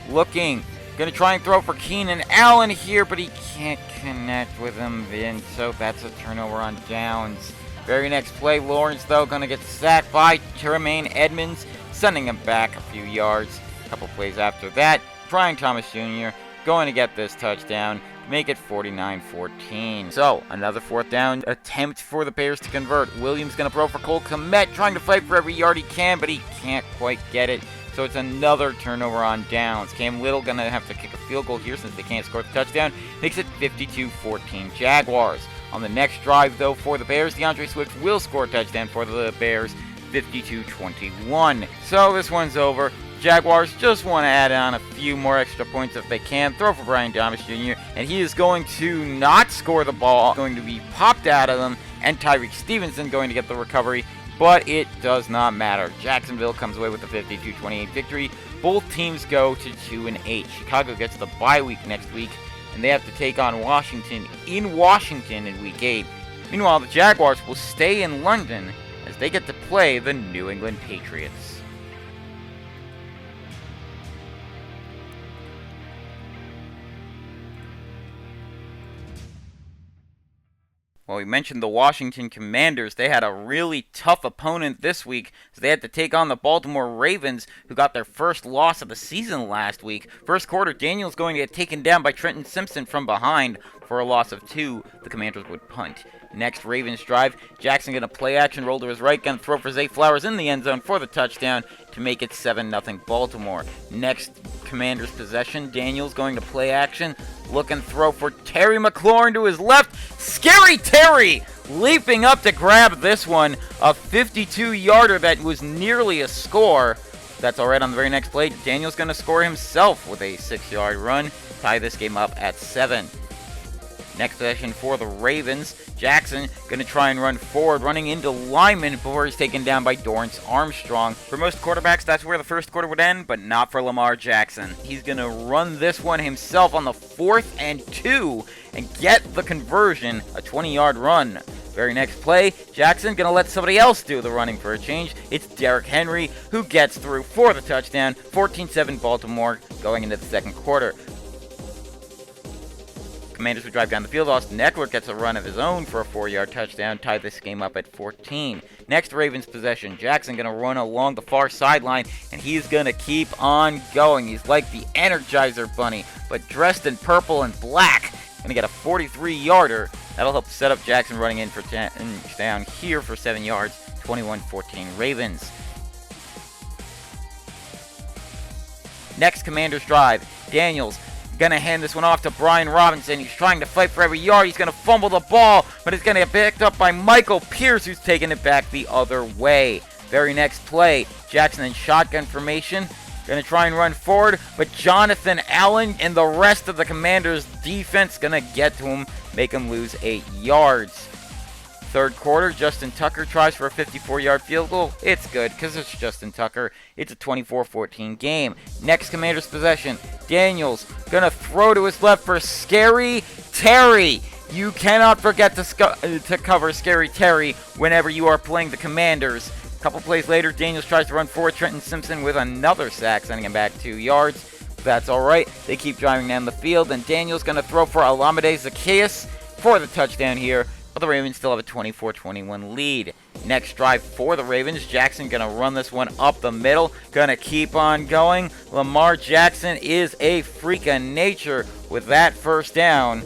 looking. Going to try and throw for Keenan Allen here, but he can't connect with him, and so that's a turnover on downs. Very next play, Lawrence, though, going to get sacked by Tremaine Edmonds, sending him back a few yards. A couple plays after that, Brian Thomas Jr. going to get this touchdown, make it 49-14. So, another fourth down attempt for the Bears to convert. Williams going to throw for Cole Kmet, trying to fight for every yard he can, but he can't quite get it. So it's another turnover on downs. Cam Little going to have to kick a field goal here since they can't score the touchdown. Makes it 52-14 Jaguars. On the next drive, though, for the Bears, DeAndre Swift will score a touchdown for the Bears, 52-21. So this one's over. Jaguars just want to add on a few more extra points if they can. Throw for Brian Thomas Jr., and he is going to not score the ball. Going to be popped out of them, and Tyreek Stevenson going to get the recovery. But it does not matter. Jacksonville comes away with a 52-28 victory. Both teams go to 2-8. Chicago gets the bye week next week, and they have to take on Washington in Washington in Week 8. Meanwhile, the Jaguars will stay in London as they get to play the New England Patriots. Well, we mentioned the Washington Commanders. They had a really tough opponent this week, so they had to take on the Baltimore Ravens, who got their first loss of the season last week. First quarter, Daniels going to get taken down by Trenton Simpson from behind for a loss of 2. The Commanders would punt. Next Ravens drive, Jackson going to play action, roll to his right, going to throw for Zay Flowers in the end zone for the touchdown to make it 7-0 Baltimore. Next Commanders possession, Daniels going to play action, look and throw for Terry McLaurin to his left. Scary Terry leaping up to grab this one, a 52-yarder that was nearly a score. That's all right. On the very next play, Daniels going to score himself with a 6-yard run, tie this game up at 7. Next possession for the Ravens. Jackson going to try and run forward, running into Lyman before he's taken down by Dorrance Armstrong. For most quarterbacks, that's where the first quarter would end, but not for Lamar Jackson. He's going to run this one himself on the 4th and 2 and get the conversion, a 20-yard run. Very next play, Jackson going to let somebody else do the running for a change. It's Derrick Henry who gets through for the touchdown. 14-7 Baltimore going into the second quarter. Commanders would drive down the field. Austin Eckler gets a run of his own for a 4-yard touchdown, tie this game up at 14. Next Ravens possession, Jackson going to run along the far sideline, and he's going to keep on going. He's like the Energizer Bunny, but dressed in purple and black. Going to get a 43-yarder. That'll help set up Jackson running in for down here for 7 yards. 21-14 Ravens. Next Commanders drive, Daniels gonna hand this one off to Brian Robinson. He's trying to fight for every yard. He's gonna fumble the ball, but it's gonna get picked up by Michael Pierce, who's taking it back the other way. Very next play, Jackson in shotgun formation, gonna try and run forward, but Jonathan Allen and the rest of the Commanders' defense gonna get to him, make him lose 8 yards. Third quarter, Justin Tucker tries for a 54-yard field goal. It's good because it's Justin Tucker. It's a 24-14 game. Next Commanders possession, Daniels gonna throw to his left for Scary Terry. You cannot forget to cover Scary Terry whenever you are playing the Commanders. A couple plays later, Daniels tries to run forward. Trenton Simpson with another sack, sending him back 2 yards. That's all right. They keep driving down the field, and Daniels gonna throw for Olamide Zaccheaus for the touchdown here. But the Ravens still have a 24-21 lead. Next drive for the Ravens. Jackson going to run this one up the middle. Going to keep on going. Lamar Jackson is a freak of nature with that first down.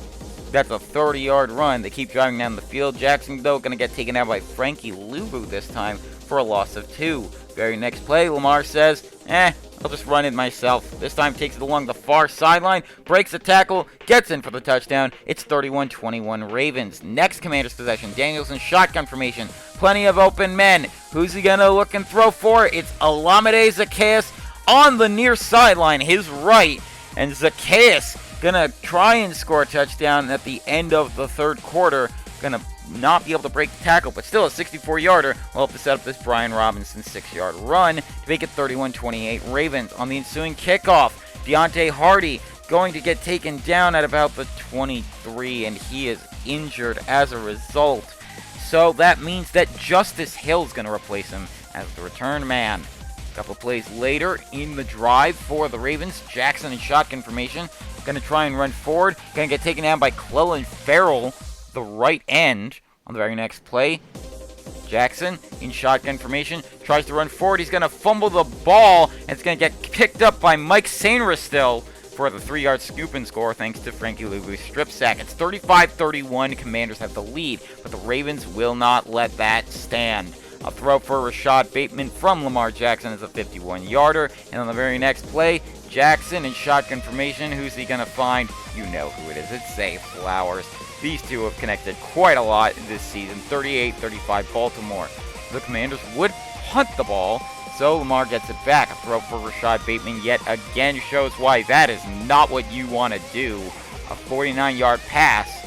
That's a 30-yard run. They keep driving down the field. Jackson, though, going to get taken out by Frankie Luvu this time for a loss of 2. Very next play, Lamar says, I'll just run it myself. This time takes it along the far sideline, breaks the tackle, gets in for the touchdown. It's 31-21 Ravens. Next Commanders possession, Daniels in shotgun formation. Plenty of open men. Who's he going to look and throw for? It's Olamide Zaccheaus on the near sideline, his right. And Zaccheaus going to try and score a touchdown at the end of the third quarter. Going to not be able to break the tackle, but still a 64-yarder will help to set up this Brian Robinson 6-yard run to make it 31-28 Ravens. On the ensuing kickoff, Deontay Hardy going to get taken down at about the 23, and he is injured as a result. So that means that Justice Hill is going to replace him as the return man. A couple plays later in the drive for the Ravens, Jackson in shotgun formation, going to try and run forward, going to get taken down by Clelin Ferrell, the right end. On the very next play, Jackson in shotgun formation tries to run forward. He's going to fumble the ball, and it's going to get picked up by Mike Sainristil for the 3-yard scoop and score thanks to Frankie Luvu's strip sack. It's 35-31. Commanders have the lead, but the Ravens will not let that stand. A throw for Rashad Bateman from Lamar Jackson is a 51-yarder. And on the very next play, Jackson in shotgun formation. Who's he going to find? You know who it is. It's Zay Flowers. These two have connected quite a lot this season. 38-35 Baltimore. The Commanders would punt the ball, so Lamar gets it back. A throw for Rashad Bateman yet again shows why that is not what you want to do. A 49-yard pass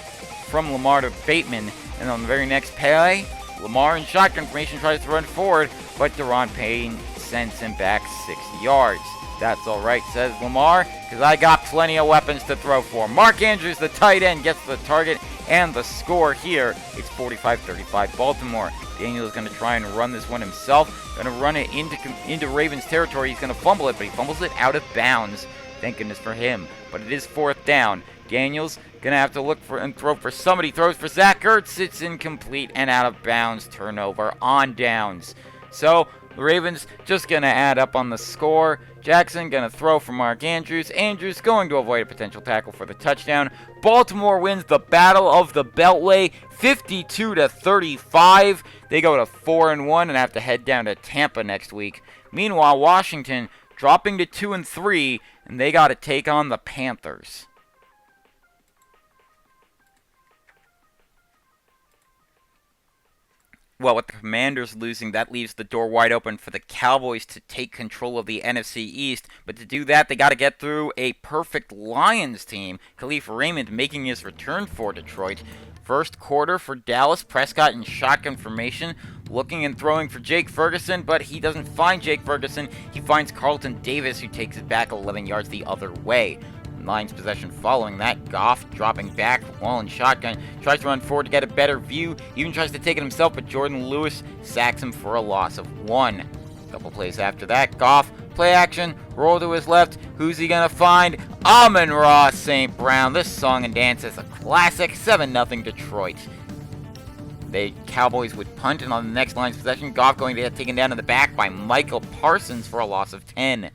from Lamar to Bateman. And on the very next play, Lamar in shotgun formation tries to run forward, but Deron Payne sends him back 6 yards. That's all right, says Lamar, because I got plenty of weapons to throw for. Mark Andrews, the tight end, gets the target and the score here. It's 45-35 Baltimore. Daniel is going to try and run this one himself. Going to run it into Ravens territory. He's going to fumble it, but he fumbles it out of bounds. Thank goodness for him. But it is 4th down. Daniels going to have to look for and throw for somebody. Throws for Zach Ertz. It's incomplete and out of bounds. Turnover on downs. So the Ravens just going to add up on the score. Jackson going to throw for Mark Andrews. Andrews going to avoid a potential tackle for the touchdown. Baltimore wins the Battle of the Beltway 52-35. They go to 4-1 and have to head down to Tampa next week. Meanwhile, Washington dropping to 2-3, and they got to take on the Panthers. Well, with the Commanders losing, that leaves the door wide open for the Cowboys to take control of the NFC East. But to do that, they got to get through a perfect Lions team. Khalif Raymond making his return for Detroit. First quarter for Dallas, Prescott in shotgun formation, looking and throwing for Jake Ferguson, but he doesn't find Jake Ferguson. He finds Carlton Davis, who takes it back 11 yards the other way. Lions possession following that. Goff dropping back, wall and shotgun, tries to run forward to get a better view, even tries to take it himself, but Jordan Lewis sacks him for a loss of 1. A couple plays after that, Goff, play action, roll to his left, who's he gonna find? Amon-Ra St. Brown. This song and dance is a classic. 7-0 Detroit. The Cowboys would punt, and on the next Lions possession, Goff going to get taken down in the back by Michael Parsons for a loss of 10.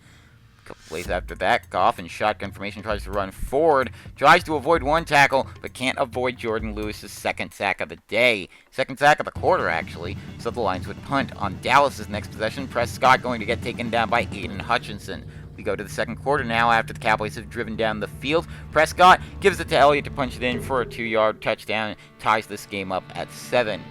Couple plays after that, Goff in shotgun formation tries to run forward, tries to avoid one tackle, but can't avoid Jordan Lewis's second sack of the day. Second sack of the quarter, actually, so the Lions would punt. On Dallas's next possession, Prescott going to get taken down by Aiden Hutchinson. We go to the second quarter now after the Cowboys have driven down the field. Prescott gives it to Elliott to punch it in for a 2-yard touchdown, ties this game up at 7.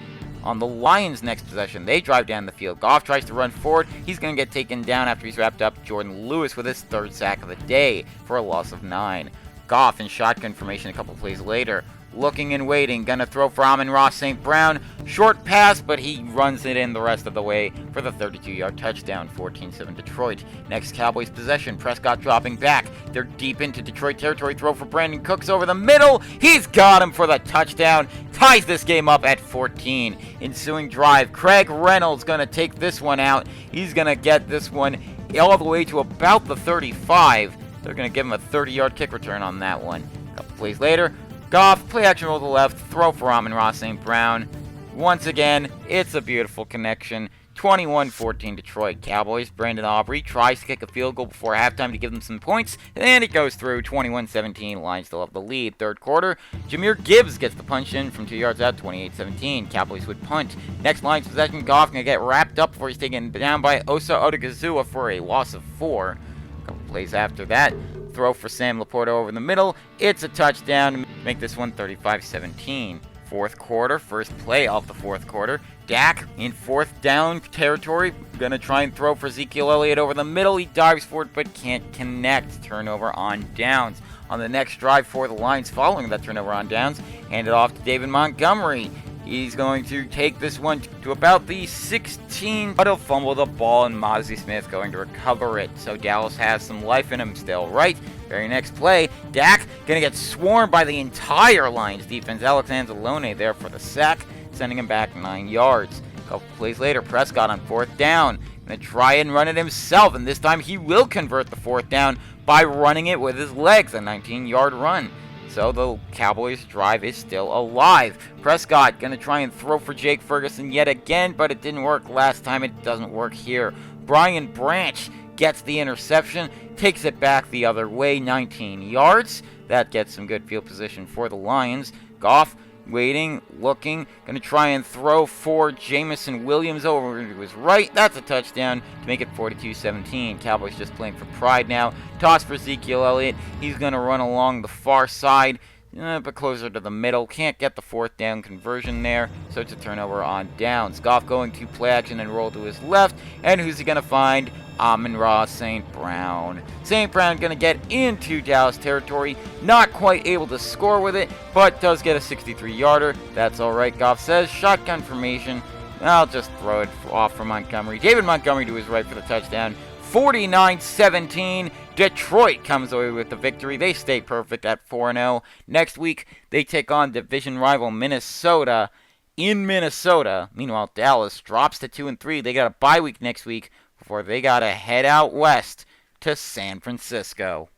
On the Lions' next possession, they drive down the field. Goff tries to run forward. He's going to get taken down after he's wrapped up Jordan Lewis with his 3rd sack of the day for a loss of 9. Goff in shotgun formation a couple plays later. Looking and waiting, gonna throw for Amon-Ra St. Brown. Short pass, but he runs it in the rest of the way for the 32-yard touchdown, 14-7 Detroit. Next Cowboys possession, Prescott dropping back. They're deep into Detroit territory. Throw for Brandon Cooks over the middle. He's got him for the touchdown. Ties this game up at 14. Ensuing drive, Craig Reynolds gonna take this one out. He's gonna get this one all the way to about the 35. They're gonna give him a 30-yard kick return on that one. A couple plays later, Goff, play action roll to the left, throw for Amon-Ra St. Brown. Once again, it's a beautiful connection. 21-14 Detroit. Cowboys, Brandon Aubrey tries to kick a field goal before halftime to give them some points, and it goes through. 21-17, Lions still have the lead. Third quarter, Jahmyr Gibbs gets the punch in from 2 yards out, 28-17. Cowboys would punt. Next Lions possession, Goff going to get wrapped up before he's taken down by Osa Odigizua for a loss of 4. A couple plays after that, throw for Sam Laporta over the middle. It's a touchdown to make this one 35-17. Fourth quarter, first play of the fourth quarter. Dak in 4th down territory. Gonna try and throw for Ezekiel Elliott over the middle. He dives for it but can't connect. Turnover on downs. On the next drive for the Lions following that turnover on downs, hand it off to David Montgomery. He's going to take this one to about the 16, but he'll fumble the ball, and Mozzie Smith going to recover it. So Dallas has some life in him still, right? Very next play, Dak going to get swarmed by the entire Lions defense. Alex Anzalone there for the sack, sending him back 9 yards. A couple plays later, Prescott on 4th down. Going to try and run it himself, and this time he will convert the 4th down by running it with his legs, a 19-yard run. So the Cowboys' drive is still alive. Prescott going to try and throw for Jake Ferguson yet again, but it didn't work last time. It doesn't work here. Brian Branch gets the interception, takes it back the other way, 19 yards. That gets some good field position for the Lions. Goff waiting, looking, going to try and throw for Jamison Williams over to his right. That's a touchdown to make it 42-17. Cowboys just playing for pride now. Toss for Ezekiel Elliott. He's going to run along the far side, but closer to the middle. Can't get the 4th down conversion there, so it's a turnover on downs. Goff going to play action and roll to his left, and who's he going to find? Amon-Ra St. Brown. St. Brown going to get into Dallas territory. Not quite able to score with it, but does get a 63-yarder. That's all right, Goff says. Shotgun formation. I'll just throw it off for Montgomery. David Montgomery to his right for the touchdown. 49-17. Detroit comes away with the victory. They stay perfect at 4-0. Next week, they take on division rival Minnesota in Minnesota. Meanwhile, Dallas drops to 2-3. They got a bye week next week before they got to head out west to San Francisco.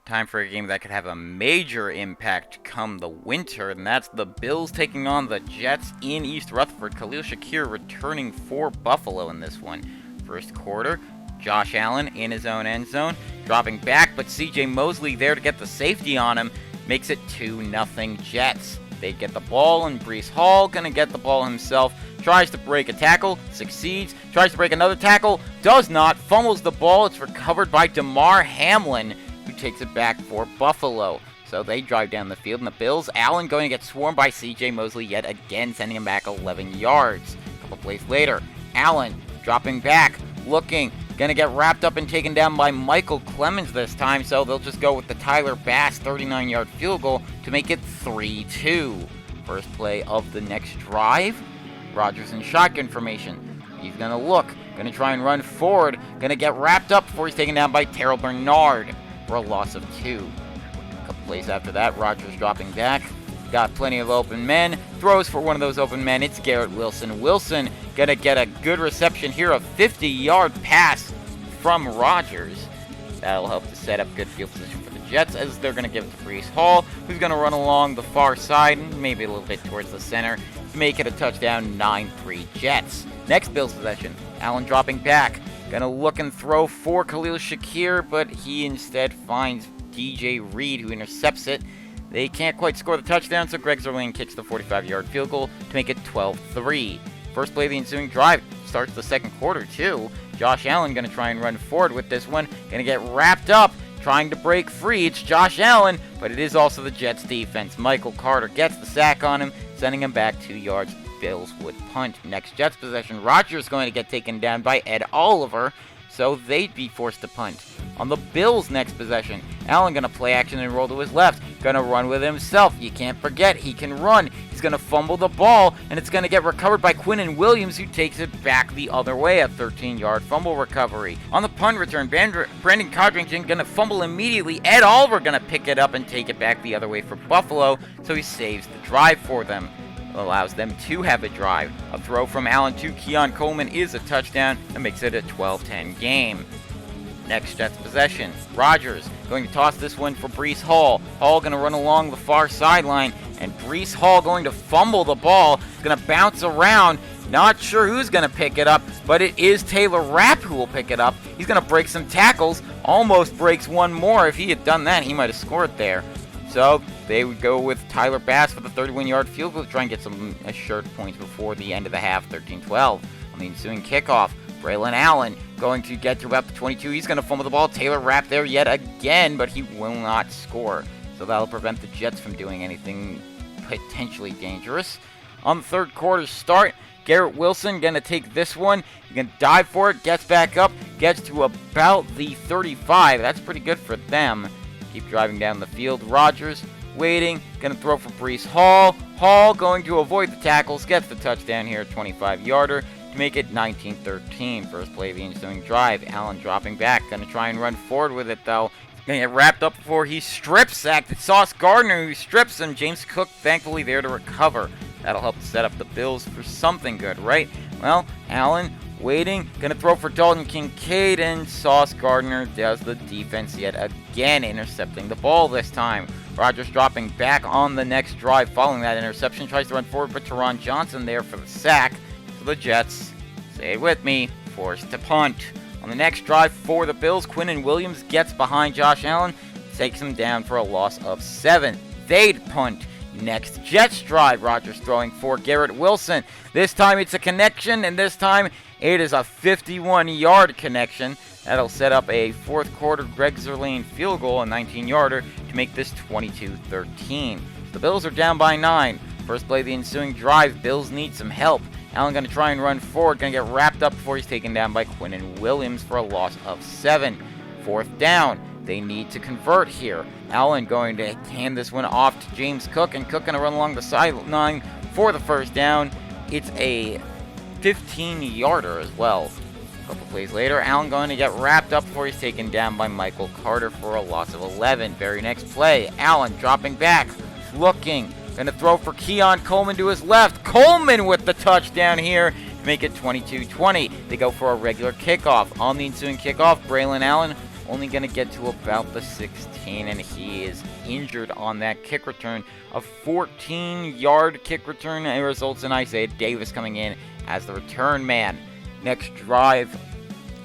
Time for a game that could have a major impact come the winter, and that's the Bills taking on the Jets in East Rutherford. Khalil Shakir returning for Buffalo in this one. First quarter, Josh Allen in his own end zone, dropping back, but C.J. Mosley there to get the safety on him, makes it 2-0 Jets. They get the ball, and Breece Hall gonna get the ball himself, tries to break a tackle, succeeds, tries to break another tackle, does not, fumbles the ball. It's recovered by DeMar Hamlin, who takes it back for Buffalo. So they drive down the field, and the Bills, Allen going to get swarmed by C.J. Mosley yet again, sending him back 11 yards. A couple plays later, Allen dropping back, looking, going to get wrapped up and taken down by Michael Clemens this time, so they'll just go with the Tyler Bass 39-yard field goal to make it 3-2. First play of the next drive, Rodgers in shotgun formation. He's going to look, going to try and run forward, going to get wrapped up before he's taken down by Terrell Bernard for a loss of 2. A couple plays after that, Rodgers dropping back, got plenty of open men, throws for one of those open men. It's Garrett Wilson. Wilson going to get a good reception here, a 50-yard pass from Rodgers. That'll help to set up good field position for the Jets, as they're going to give it to Breece Hall, who's going to run along the far side, and maybe a little bit towards the center, to make it a touchdown, 9-3 Jets. Next Bills possession, Allen dropping back, going to look and throw for Khalil Shakir, but he instead finds DJ Reed, who intercepts it. They can't quite score the touchdown, so Greg Zuerlein kicks the 45-yard field goal to make it 12-3. First play of the ensuing drive starts the second quarter, too. Josh Allen going to try and run forward with this one. Going to get wrapped up, trying to break free. It's Josh Allen, but it is also the Jets defense. Michael Carter gets the sack on him, sending him back 2 yards. Bills would punt. Next Jets possession, Rodgers going to get taken down by Ed Oliver, so they'd be forced to punt. On the Bills' next possession, Allen going to play action and roll to his left. Going to run with himself. You can't forget, he can run. He's going to fumble the ball, and it's going to get recovered by Quinnen Williams, who takes it back the other way, a 13-yard fumble recovery. On the punt return, Brandon Codrington going to fumble immediately. Ed Oliver going to pick it up and take it back the other way for Buffalo, so he saves the drive for them. Allows them to have a drive. A throw from Allen to Keon Coleman is a touchdown and makes it a 12-10 game. Next Jets possession, Rodgers going to toss this one for Breece Hall. Hall going to run along the far sideline, and Breece Hall going to fumble the ball. It's going to bounce around. Not sure who's going to pick it up, but it is Taylor Rapp who will pick it up. He's going to break some tackles. Almost breaks one more. If he had done that, he might have scored there. So they would go with Tyler Bass for the 31-yard field goal to try and get some assured points before the end of the half, 13-12. On the ensuing kickoff, Braylon Allen going to get to about the 22. He's going to fumble the ball. Taylor Rapp there yet again, but he will not score. So that'll prevent the Jets from doing anything potentially dangerous. On the third quarter start, Garrett Wilson going to take this one. He's going to dive for it, gets back up, gets to about the 35. That's pretty good for them. Keep driving down the field. Rodgers waiting, gonna throw for Breece Hall. Hall going to avoid the tackles, gets the touchdown here, 25-yarder to make it 19-13. First play of the ensuing drive. Allen dropping back, gonna try and run forward with it though. Gonna get wrapped up before he strip sacked. It's Sauce Gardner who strips him. James Cook thankfully there to recover. That'll help set up the Bills for something good, right? Well, Allen waiting, gonna throw for Dalton Kincaid, and Sauce Gardner does the defense yet again, intercepting the ball this time. Rodgers dropping back on the next drive following that interception, tries to run forward, but Teron Johnson there for the sack. So the Jets, say it with me, forced to punt. On the next drive for the Bills, Quinnen Williams gets behind Josh Allen, takes him down for a loss of 7. They'd punt. Next Jets drive, Rodgers throwing for Garrett Wilson. This time it's a connection, and this time it is a 51-yard connection. That'll set up a fourth quarter Greg Zerlane field goal, a 19-yarder, to make this 22-13. The Bills are down by 9. First play of the ensuing drive, Bills need some help. Allen going to try and run forward, going to get wrapped up before he's taken down by Quinnen Williams for a loss of 7. Fourth down. They need to convert here. Allen going to hand this one off to James Cook, and Cook going to run along the sideline for the first down. It's a 15-yarder as well. A couple plays later, Allen going to get wrapped up before he's taken down by Michael Carter for a loss of 11. Very next play, Allen dropping back, looking, going to throw for Keon Coleman to his left. Coleman with the touchdown here to make it 22-20. They go for a regular kickoff. On the ensuing kickoff, Braylon Allen only going to get to about the 16, and he is injured on that kick return. A 14-yard kick return, and it results in Isaiah Davis coming in as the return man. Next drive,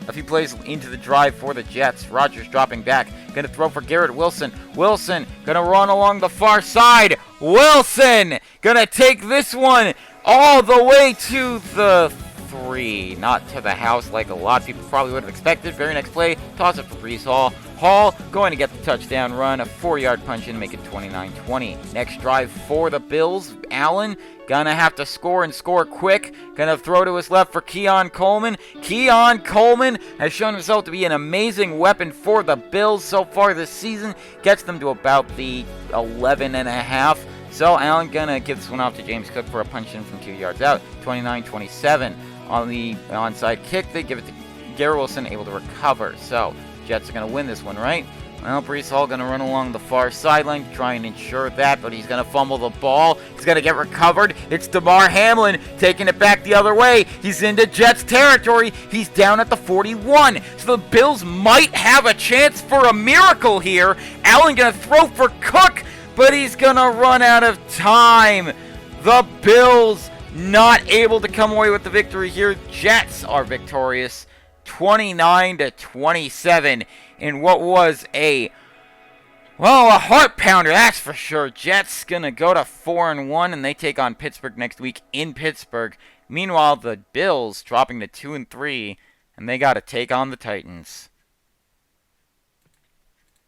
a few plays into the drive for the Jets. Rodgers dropping back, going to throw for Garrett Wilson. Wilson going to run along the far side. Wilson going to take this one all the way to the 3, not to the house like a lot of people probably would have expected. Very next play, toss it for Breece Hall. Hall going to get the touchdown run, a 4-yard punch in to make it 29-20. Next drive for the Bills, Allen gonna have to score and score quick. Gonna throw to his left for Keon Coleman. Keon Coleman has shown himself to be an amazing weapon for the Bills so far this season. Gets them to about the 11.5. So Allen gonna give this one off to James Cook for a punch in from 2 yards out, 29-27. On the onside kick, they give it to Garrett Wilson, able to recover. So, Jets are going to win this one, right? Well, Breece Hall going to run along the far sideline to try and ensure that, but he's going to fumble the ball. He's going to get recovered. It's DeMar Hamlin taking it back the other way. He's into Jets territory. He's down at the 41. So the Bills might have a chance for a miracle here. Allen going to throw for Cook, but he's going to run out of time. The Bills not able to come away with the victory here. Jets are victorious, 29-27, in what was a heart pounder, that's for sure. Jets gonna go to 4-1, and they take on Pittsburgh next week in Pittsburgh. Meanwhile, the Bills dropping to 2-3, and they got to take on the Titans.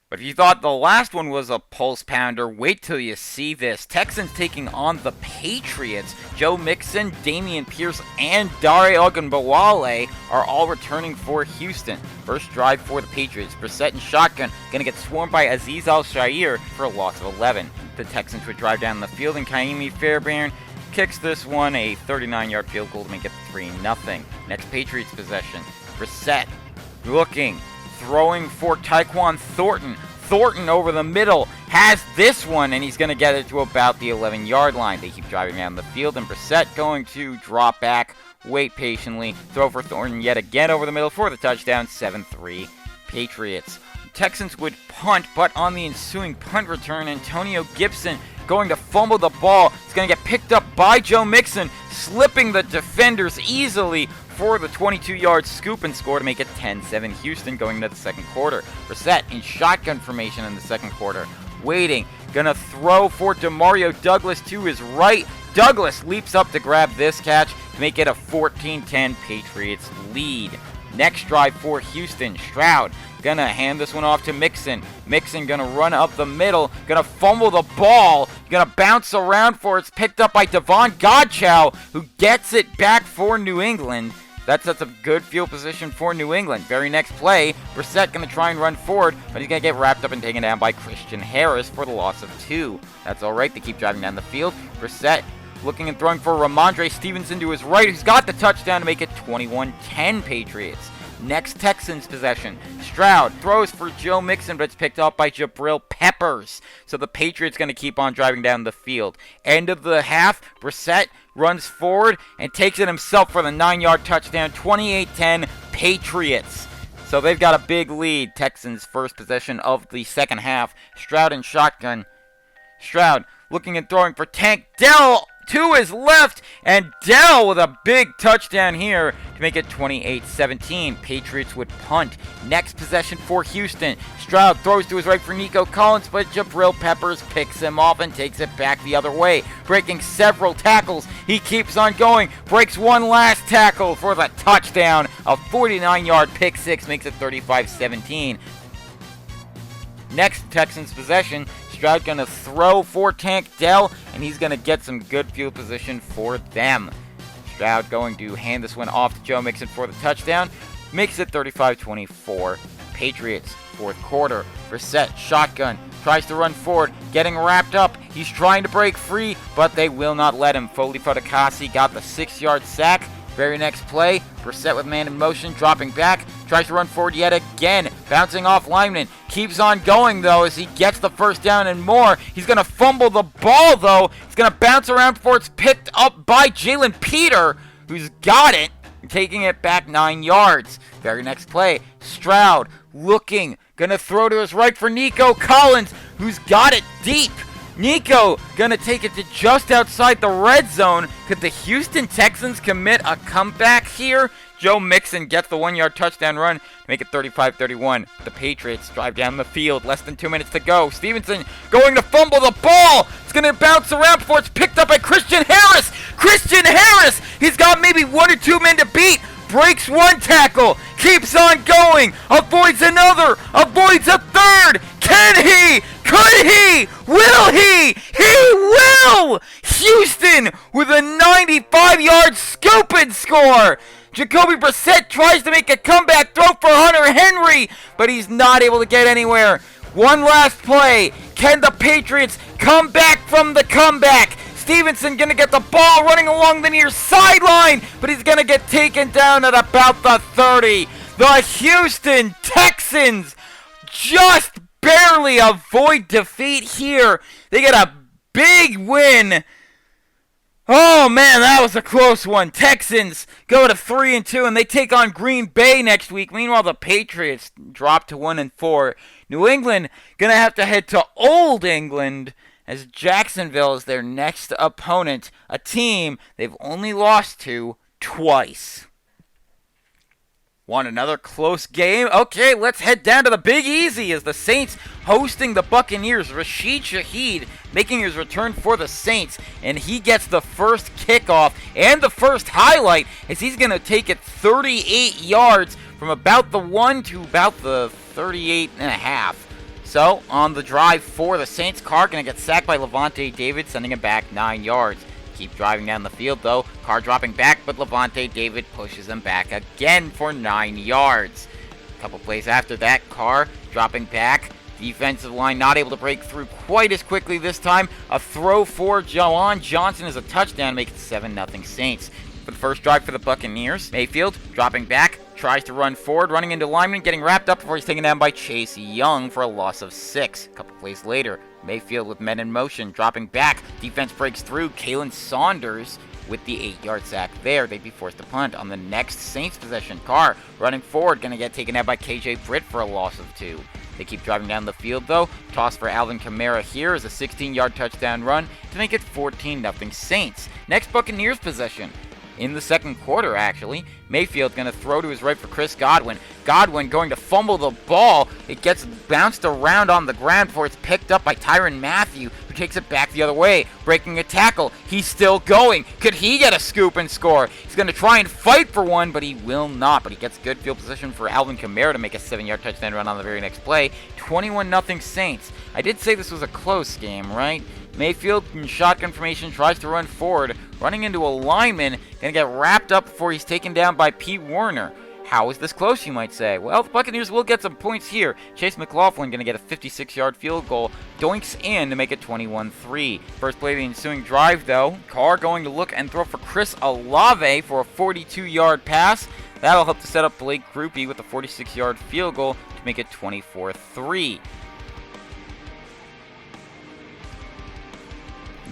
But if you thought the last one was a pulse pounder, wait till you see this. Texans taking on the Patriots. Joe Mixon, Dameon Pierce, and Dare Ogunbowale are all returning for Houston. First drive for the Patriots. Brissett in shotgun, going to get swarmed by Azeez Al-Shaair for a loss of 11. The Texans would drive down the field, and Kaimi Fairbairn kicks this one a 39-yard field goal to make it 3-0. Next Patriots possession. Brissett looking, throwing for Tyquan Thornton. Thornton over the middle has this one, and he's going to get it to about the 11-yard line. They keep driving down the field, and Brissett going to drop back, wait patiently, throw for Thornton yet again over the middle for the touchdown, 7-3 Patriots. Texans would punt, but on the ensuing punt return, Antonio Gibson going to fumble the ball. It's going to get picked up by Joe Mixon, slipping the defenders easily for the 22-yard scoop and score to make it 10-7 Houston going into the second quarter. Brissett in shotgun formation in the second quarter. Waiting. Gonna throw for Demario Douglas to his right. Douglas leaps up to grab this catch to make it a 14-10 Patriots lead. Next drive for Houston. Stroud gonna hand this one off to Mixon. Mixon gonna run up the middle, gonna fumble the ball, gonna bounce around for it. It's picked up by Devon Godchow, who gets it back for New England. That sets up good field position for New England. Very next play, Brissett going to try and run forward, but he's going to get wrapped up and taken down by Christian Harris for the loss of 2. That's all right. They keep driving down the field. Brissett looking and throwing for Ramondre Stevenson to his right, who's got the touchdown to make it 21-10 Patriots. Next Texans possession. Stroud throws for Joe Mixon, but it's picked up by Jabril Peppers. So the Patriots going to keep on driving down the field. End of the half, Brissett runs forward and takes it himself for the 9-yard touchdown. 28-10 Patriots. So they've got a big lead. Texans' first possession of the second half. Stroud in shotgun. Stroud looking and throwing for Tank Dell to his left, and Dell with a big touchdown here to make it 28-17. Patriots would punt. Next possession for Houston. Stroud throws to his right for Nico Collins, but Jabril Peppers picks him off and takes it back the other way, breaking several tackles. He keeps on going, breaks one last tackle for the touchdown. A 49-yard pick six makes it 35-17. Next Texans possession, Stroud going to throw for Tank Dell, and he's going to get some good field position for them. Stroud going to hand this one off to Joe Mixon for the touchdown. Makes it 35-24. Patriots, fourth quarter. Brissett, shotgun, tries to run forward, getting wrapped up. He's trying to break free, but they will not let him. Foley Fatukasi got the 6-yard sack. Very next play, Brissett with man in motion, dropping back, tries to run forward yet again, bouncing off lineman, keeps on going though as he gets the first down and more. He's going to fumble the ball though. He's going to bounce around before it's picked up by Jalen Peter, who's got it, taking it back 9 yards. Very next play, Stroud looking, going to throw to his right for Nico Collins, who's got it deep. Nico gonna take it to just outside the red zone. Could the Houston Texans commit a comeback here? Joe Mixon gets the 1-yard touchdown run to make it 35-31. The Patriots drive down the field. Less than 2 minutes to go. Stevenson going to fumble the ball. It's going to bounce around before it's picked up by Christian Harris. Christian Harris! He's got maybe 1 or 2 men to beat. Breaks one tackle. Keeps on going. Avoids another. Avoids a third. Can he? Could he? Will he? He will! Houston with a 95-yard scoop and score. Jacoby Brissett tries to make a comeback throw for Hunter Henry, but he's not able to get anywhere. One last play. Can the Patriots come back from the comeback? Stevenson going to get the ball running along the near sideline, but he's going to get taken down at about the 30. The Houston Texans just barely avoid defeat here. They get a big win. Oh man, that was a close one. Texans go to 3-2, and they take on Green Bay next week. Meanwhile, the Patriots drop to 1-4. New England gonna have to head to Old England as Jacksonville is their next opponent, a team they've only lost to twice. Want another close game? Okay, let's head down to the Big Easy as the Saints hosting the Buccaneers. Rashid Shaheed making his return for the Saints, and he gets the first kickoff and the first highlight as he's going to take it 38 yards from about the 1 to about the 38 and a half. So, on the drive for the Saints, Carr going to get sacked by Levante David, sending him back 9 yards. Keep driving down the field, though. Carr dropping back, but Levante David pushes him back again for 9 yards. A couple plays after that, Carr dropping back. Defensive line not able to break through quite as quickly this time. A throw for Jawan Johnson is a touchdown, making it 7-0 Saints. For the first drive for the Buccaneers, Mayfield dropping back, tries to run forward, running into lineman, getting wrapped up before he's taken down by Chase Young for a loss of 6. A couple plays later, Mayfield with men in motion, dropping back. Defense breaks through. Kalen Saunders with the 8-yard sack there. They'd be forced to punt on the next Saints possession. Carr running forward, going to get taken out by KJ Britt for a loss of 2. They keep driving down the field, though. Toss for Alvin Kamara here is a 16-yard touchdown run to make it 14-0 Saints. Next Buccaneers possession. In the second quarter, actually, Mayfield going to throw to his right for Chris Godwin. Godwin going to fumble the ball. It gets bounced around on the ground before it's picked up by Tyrann Mathieu, who takes it back the other way, breaking a tackle. He's still going. Could he get a scoop and score? He's going to try and fight for one, but he will not. But he gets good field position for Alvin Kamara to make a 7-yard touchdown run on the very next play. 21-0 Saints. I did say this was a close game, right? Mayfield in shotgun formation tries to run forward, running into a lineman, gonna get wrapped up before he's taken down by Pete Werner. How is this close, you might say? Well, the Buccaneers will get some points here. Chase McLaughlin going to get a 56-yard field goal. Doinks in to make it 21-3. First play of the ensuing drive, though. Carr going to look and throw for Chris Olave for a 42-yard pass. That'll help to set up Blake Grupe with a 46-yard field goal to make it 24-3.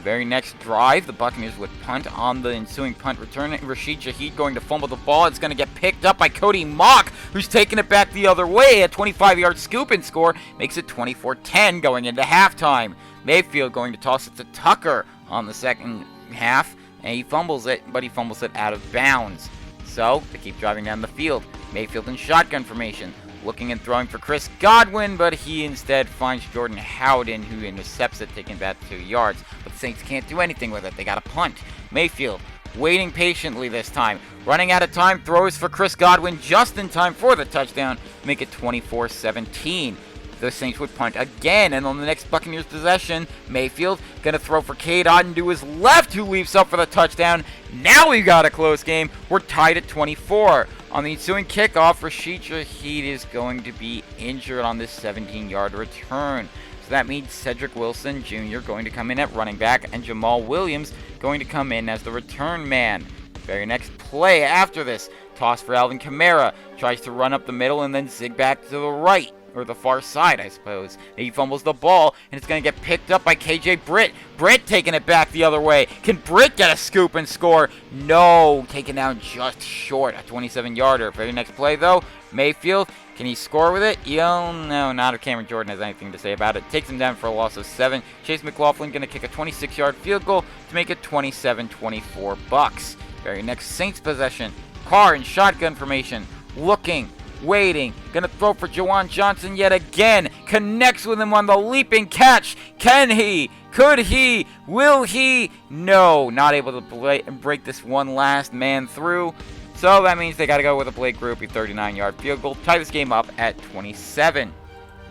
Very next drive, the Buccaneers would punt on the ensuing punt return. Rashid Shaheed going to fumble the ball. It's going to get picked up by Cody Mock, who's taking it back the other way. A 25-yard scoop and score makes it 24-10 going into halftime. Mayfield going to toss it to Tucker on the second half, and he fumbles it, but he fumbles it out of bounds. So they keep driving down the field. Mayfield in shotgun formation, looking and throwing for Chris Godwin, but he instead finds Jordan Howden, who intercepts it, taking back 2 yards. But the Saints can't do anything with it. They got a punt. Mayfield waiting patiently this time. Running out of time, throws for Chris Godwin just in time for the touchdown, make it 24-17. The Saints would punt again, and on the next Buccaneers possession, Mayfield going to throw for Cade Otton to his left, who leaps up for the touchdown. Now we got a close game. We're tied at 24. On the ensuing kickoff, Rashid Shaheed is going to be injured on this 17-yard return. So that means Cedric Wilson Jr. going to come in at running back, and Jamal Williams going to come in as the return man. Very next play after this, toss for Alvin Kamara. Tries to run up the middle and then zig back to the right. Or the far side, I suppose. He fumbles the ball, and it's going to get picked up by KJ Britt. Britt taking it back the other way. Can Britt get a scoop and score? No, taken down just short. A 27-yarder. Very next play, though, Mayfield. Can he score with it? No, not if Cameron Jordan has anything to say about it. Takes him down for a loss of 7. Chase McLaughlin going to kick a 26-yard field goal to make it 27-24 Bucks. Very next Saints possession. Carr in shotgun formation. Looking. Waiting, gonna throw for Juwan Johnson yet again, connects with him on the leaping catch. Can he? Could he? Will he? No, not able to break this one last man through. So that means they gotta go with a Blake Grupe 39-yard field goal, tie this game up at 27.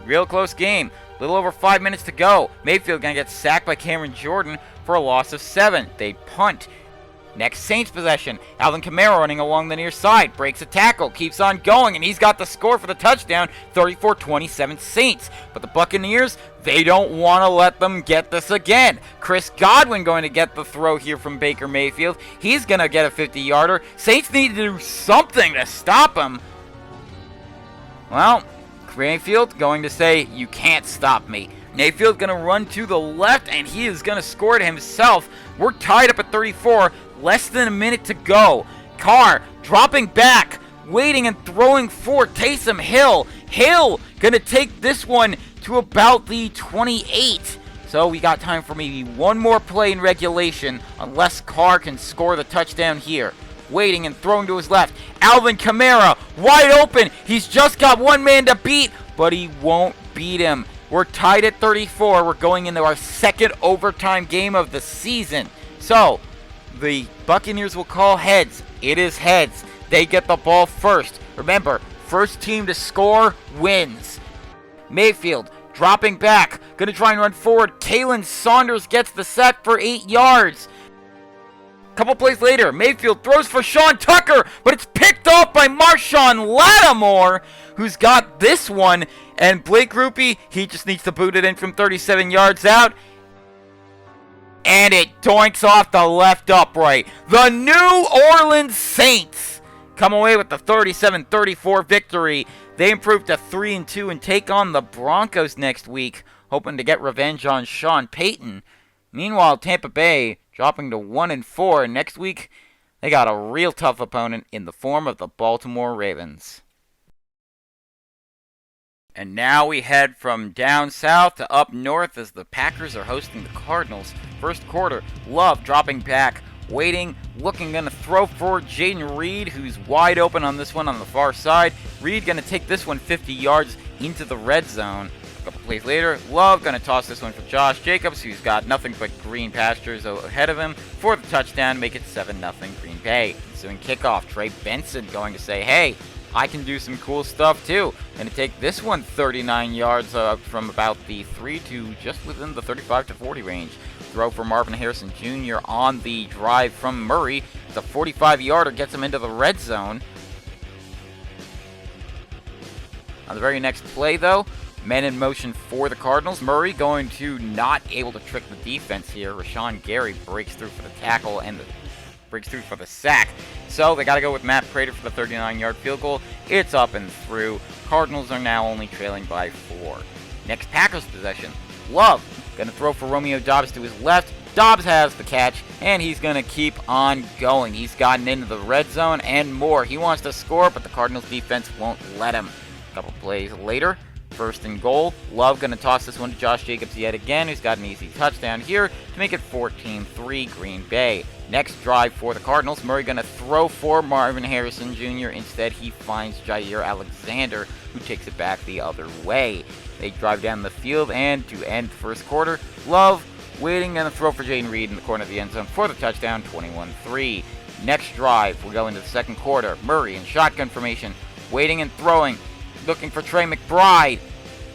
Real close game, little over 5 minutes to go. Mayfield gonna get sacked by Cameron Jordan for a loss of 7. They punt. Next Saints possession, Alvin Kamara running along the near side, breaks a tackle, keeps on going, and he's got the score for the touchdown, 34-27 Saints. But the Buccaneers, they don't want to let them get this again. Chris Godwin going to get the throw here from Baker Mayfield. He's going to get a 50-yarder. Saints need to do something to stop him. Well, Mayfield going to say, you can't stop me. Mayfield going to run to the left, and he is going to score it himself. We're tied up at 34. Less than a minute to go. Carr dropping back, waiting and throwing for Taysom Hill. Hill gonna take this one to about the 28. So we got time for maybe one more play in regulation, unless Carr can score the touchdown here. Waiting and throwing to his left. Alvin Kamara wide open. He's just got one man to beat, but he won't beat him. We're tied at 34. We're going into our second overtime game of the season. So the Buccaneers will call heads. It is heads. They get the ball first. Remember, first team to score wins. Mayfield dropping back. Going to try and run forward. Kalen Saunders gets the sack for 8 yards. Couple plays later, Mayfield throws for Sean Tucker, but it's picked off by Marshawn Lattimore, who's got this one. And Blake Grupe, he just needs to boot it in from 37 yards out. And it doinks off the left upright. The New Orleans Saints come away with the 37-34 victory. They improve to 3-2 and take on the Broncos next week, hoping to get revenge on Sean Payton. Meanwhile, Tampa Bay dropping to 1-4. Next week, they got a real tough opponent in the form of the Baltimore Ravens. And now we head from down south to up north as the Packers are hosting the Cardinals. First quarter, Love dropping back, waiting, looking, going to throw for Jaden Reed, who's wide open on this one on the far side. Reed going to take this one 50 yards into the red zone. A couple plays later, Love going to toss this one for Josh Jacobs, who's got nothing but green pastures ahead of him for the touchdown, make it 7-0 Green Bay. Ensuing kickoff, Trey Benson going to say, hey, I can do some cool stuff too. Going to take this one 39 yards from about the 3 to just within the 35 to 40 range. Throw for Marvin Harrison Jr. on the drive from Murray. It's a 45-yarder, gets him into the red zone. On the very next play, though, men in motion for the Cardinals. Murray going to not able to trick the defense here. Rashawn Gary breaks through for the tackle and breaks through for the sack. So they got to go with Matt Prater for the 39-yard field goal. It's up and through. Cardinals are now only trailing by 4. Next Packers possession. Love going to throw for Romeo Doubs to his left. Dobbs has the catch, and he's going to keep on going. He's gotten into the red zone and more. He wants to score, but the Cardinals defense won't let him. A couple plays later, 1st and goal. Love going to toss this one to Josh Jacobs yet again, who's got an easy touchdown here to make it 14-3 Green Bay. Next drive for the Cardinals. Murray going to throw for Marvin Harrison Jr. Instead, he finds Jair Alexander, who takes it back the other way. They drive down the field, and to end the first quarter, Love waiting and a throw for Jaden Reed in the corner of the end zone for the touchdown, 21-3. Next drive, we go into the second quarter. Murray in shotgun formation, waiting and throwing, looking for Trey McBride.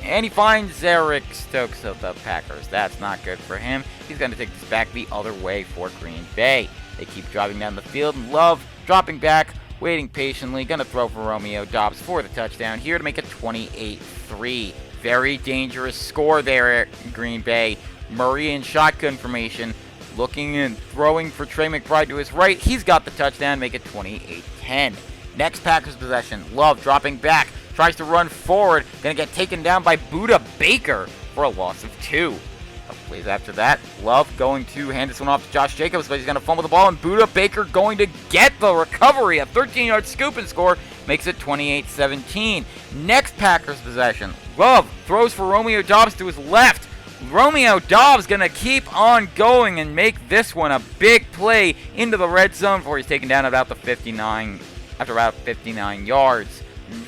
And he finds Eric Stokes of the Packers. That's not good for him. He's going to take this back the other way for Green Bay. They keep driving down the field. Love dropping back, waiting patiently. Going to throw for Romeo Doubs for the touchdown here to make it 28-3. Very dangerous score there at Green Bay. Murray in shotgun formation, looking and throwing for Trey McBride to his right. He's got the touchdown, make it 28-10. Next Packers possession. Love dropping back, tries to run forward, going to get taken down by Budda Baker for a loss of 2. A couple plays after that, Love going to hand this one off to Josh Jacobs, but he's going to fumble the ball, and Budda Baker going to get the recovery. A 13-yard scoop and score makes it 28-17. Next Packers possession. Love throws for Romeo Doubs to his left. Romeo Doubs going to keep on going and make this one a big play into the red zone before he's taken down about the 59, after about 59 yards.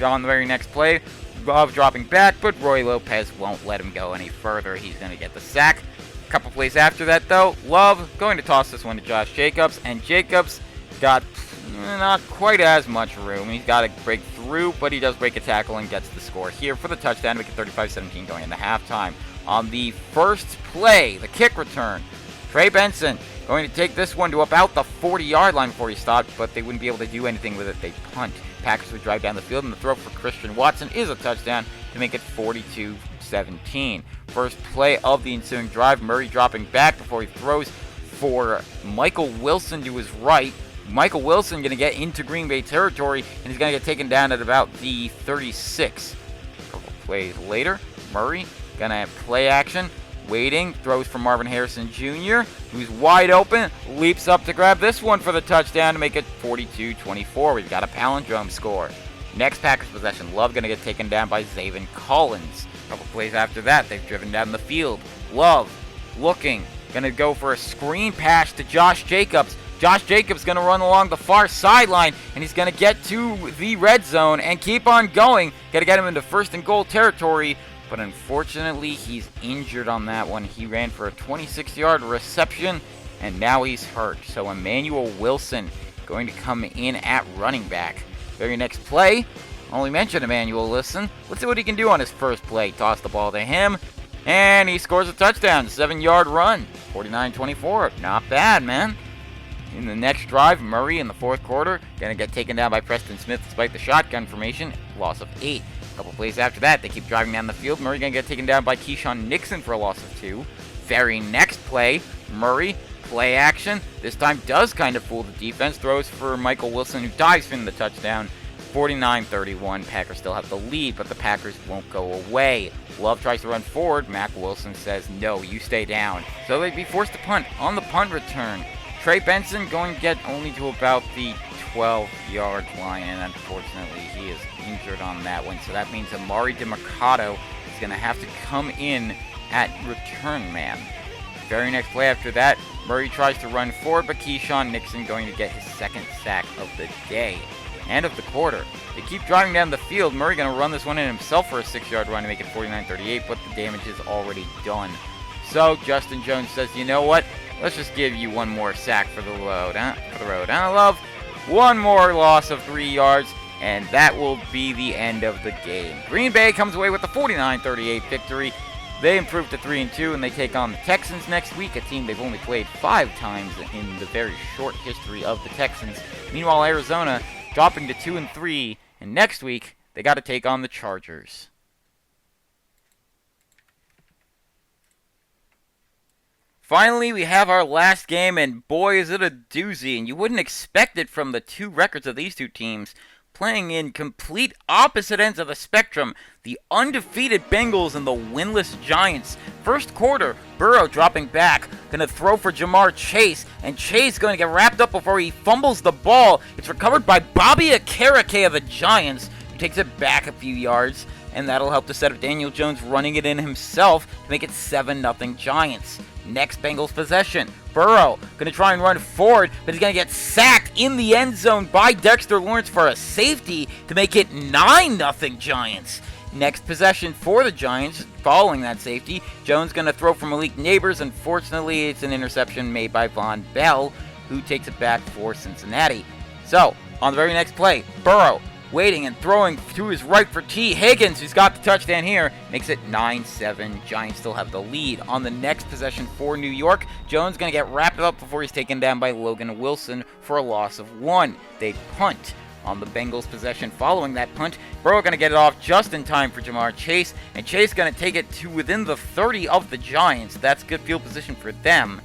On the very next play, Love dropping back, but Roy Lopez won't let him go any further. He's going to get the sack. A couple plays after that, though, Love going to toss this one to Josh Jacobs, and Jacobs got not quite as much room. He's got to break through, but he does break a tackle and gets the score here for the touchdown to make it 35-17 going into halftime. On the first play, the kick return, Trey Benson going to take this one to about the 40-yard line before he stopped, but they wouldn't be able to do anything with it. They punt. Packers would drive down the field, and the throw for Christian Watson is a touchdown to make it 42-17. First play of the ensuing drive, Murray dropping back before he throws for Michael Wilson to his right. Michael Wilson going to get into Green Bay territory, and he's going to get taken down at about the 36. A couple plays later, Murray going to have play action, waiting, throws for Marvin Harrison Jr., who's wide open, leaps up to grab this one for the touchdown to make it 42-24. We've got a palindrome score. Next Packers possession, Love going to get taken down by Zaven Collins. A couple plays after that, they've driven down the field. Love looking, going to go for a screen pass to Josh Jacobs. Josh Jacobs going to run along the far sideline, and he's going to get to the red zone and keep on going. Got to get him into 1st and goal territory. But unfortunately, he's injured on that one. He ran for a 26-yard reception, and now he's hurt. So Emmanuel Wilson going to come in at running back. Very next play, only mentioned Emmanuel Wilson. Let's see what he can do on his first play. Toss the ball to him, and he scores a touchdown. 7-yard run, 49-24. Not bad, man. In the next drive, Murray in the fourth quarter going to get taken down by Preston Smith despite the shotgun formation. Loss of 8. Couple plays after that, they keep driving down the field. Murray going to get taken down by Keyshawn Nixon for a loss of 2. Very next play, Murray, play action. This time does kind of fool the defense. Throws for Michael Wilson, who dives for the touchdown. 49-31. Packers still have the lead, but the Packers won't go away. Love tries to run forward. Mac Wilson says, no, you stay down. So they'd be forced to punt. On the punt return, Trey Benson going to get only to about the 12-yard line, and unfortunately he is injured on that one. So that means Amari DeMercado is going to have to come in at return man. Very next play after that, Murray tries to run forward, but Keyshawn Nixon going to get his second sack of the day and of the quarter. They keep driving down the field. Murray going to run this one in himself for a 6-yard run to make it 49-38, but the damage is already done. So Justin Jones says, you know what? Let's just give you one more sack for the road, huh? Love? One more loss of 3 yards. and that will be the end of the game. Green Bay comes away with a 49-38 victory. They improve to 3-2, and they take on the Texans next week, a team they've only played 5 times in the very short history of the Texans. Meanwhile, Arizona dropping to 2-3, and next week they got to take on the Chargers. Finally, we have our last game, and boy, is it a doozy, and you wouldn't expect it from the 2 records of these 2 teams. Playing in complete opposite ends of the spectrum, the undefeated Bengals and the winless Giants. First quarter, Burrow dropping back, going to throw for Jamar Chase, and Chase going to get wrapped up before he fumbles the ball. It's recovered by Bobby Okereke of the Giants, who takes it back a few yards, and that'll help to set up Daniel Jones running it in himself to make it 7-0 Giants. Next Bengals possession, Burrow going to try and run forward, but he's going to get sacked in the end zone by Dexter Lawrence for a safety to make it 9-0 Giants. Next possession for the Giants, following that safety, Jones going to throw for Malik Neighbors. Unfortunately, it's an interception made by Von Bell, who takes it back for Cincinnati. So, on the very next play, Burrow waiting and throwing to his right for T. Higgins, who's got the touchdown here, makes it 9-7. Giants still have the lead. On the next possession for New York, Jones going to get wrapped up before he's taken down by Logan Wilson for a loss of 1. They punt. On the Bengals possession following that punt, Burrow going to get it off just in time for Jamar Chase, and Chase going to take it to within the 30 of the Giants. That's good field position for them.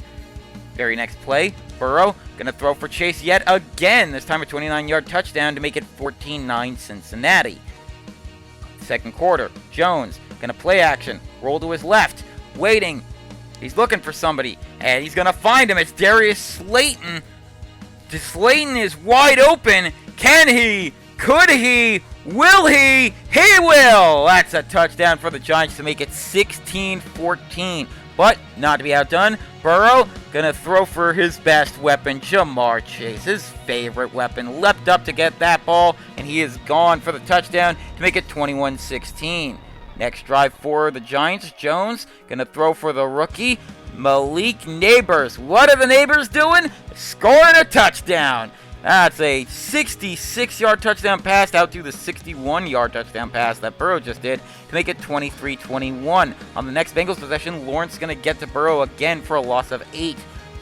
Very next play, Burrow going to throw for Chase yet again, this time a 29-yard touchdown to make it 14-9 Cincinnati. Second quarter, Jones going to play action, roll to his left, waiting. He's looking for somebody, and he's going to find him. It's Darius Slayton. Slayton is wide open. Can he? Could he? Will he? He will! That's a touchdown for the Giants to make it 16-14. But, not to be outdone, Burrow gonna throw for his best weapon, Jamar Chase. His favorite weapon leapt up to get that ball, and he is gone for the touchdown to make it 21-16. Next drive for the Giants, Jones gonna throw for the rookie, Malik Neighbors. What are the Neighbors doing? Scoring a touchdown. That's a 66-yard touchdown pass out to the 61-yard touchdown pass that Burrow just did to make it 23-21. On the next Bengals possession, Lawrence going to get to Burrow again for a loss of 8.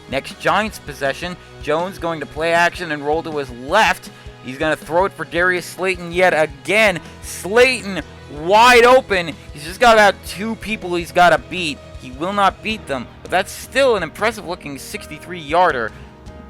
Next Giants possession, Jones going to play action and roll to his left. He's going to throw it for Darius Slayton yet again. Slayton wide open. He's just got about 2 people he's got to beat. He will not beat them, but that's still an impressive-looking 63-yarder.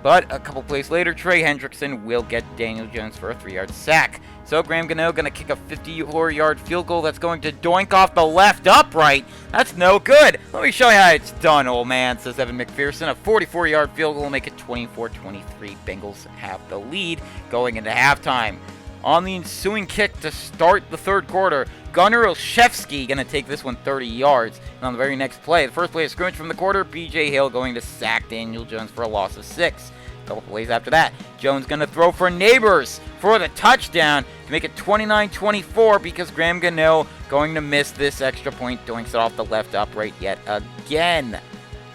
But a couple plays later, Trey Hendrickson will get Daniel Jones for a 3-yard sack. So Graham Gano going to kick a 54-yard field goal that's going to doink off the left upright. That's no good. Let me show you how it's done, old man, says Evan McPherson. A 44-yard field goal will make it 24-23. Bengals have the lead going into halftime. On the ensuing kick to start the third quarter, Gunnar Olszewski going to take this one 30 yards. And on the very next play, the first play of scrimmage from the quarter, B.J. Hill going to sack Daniel Jones for a loss of 6. A couple plays after that, Jones going to throw for Neighbors for the touchdown to make it 29-24 because Graham Gano going to miss this extra point, doinks it off the left upright yet again.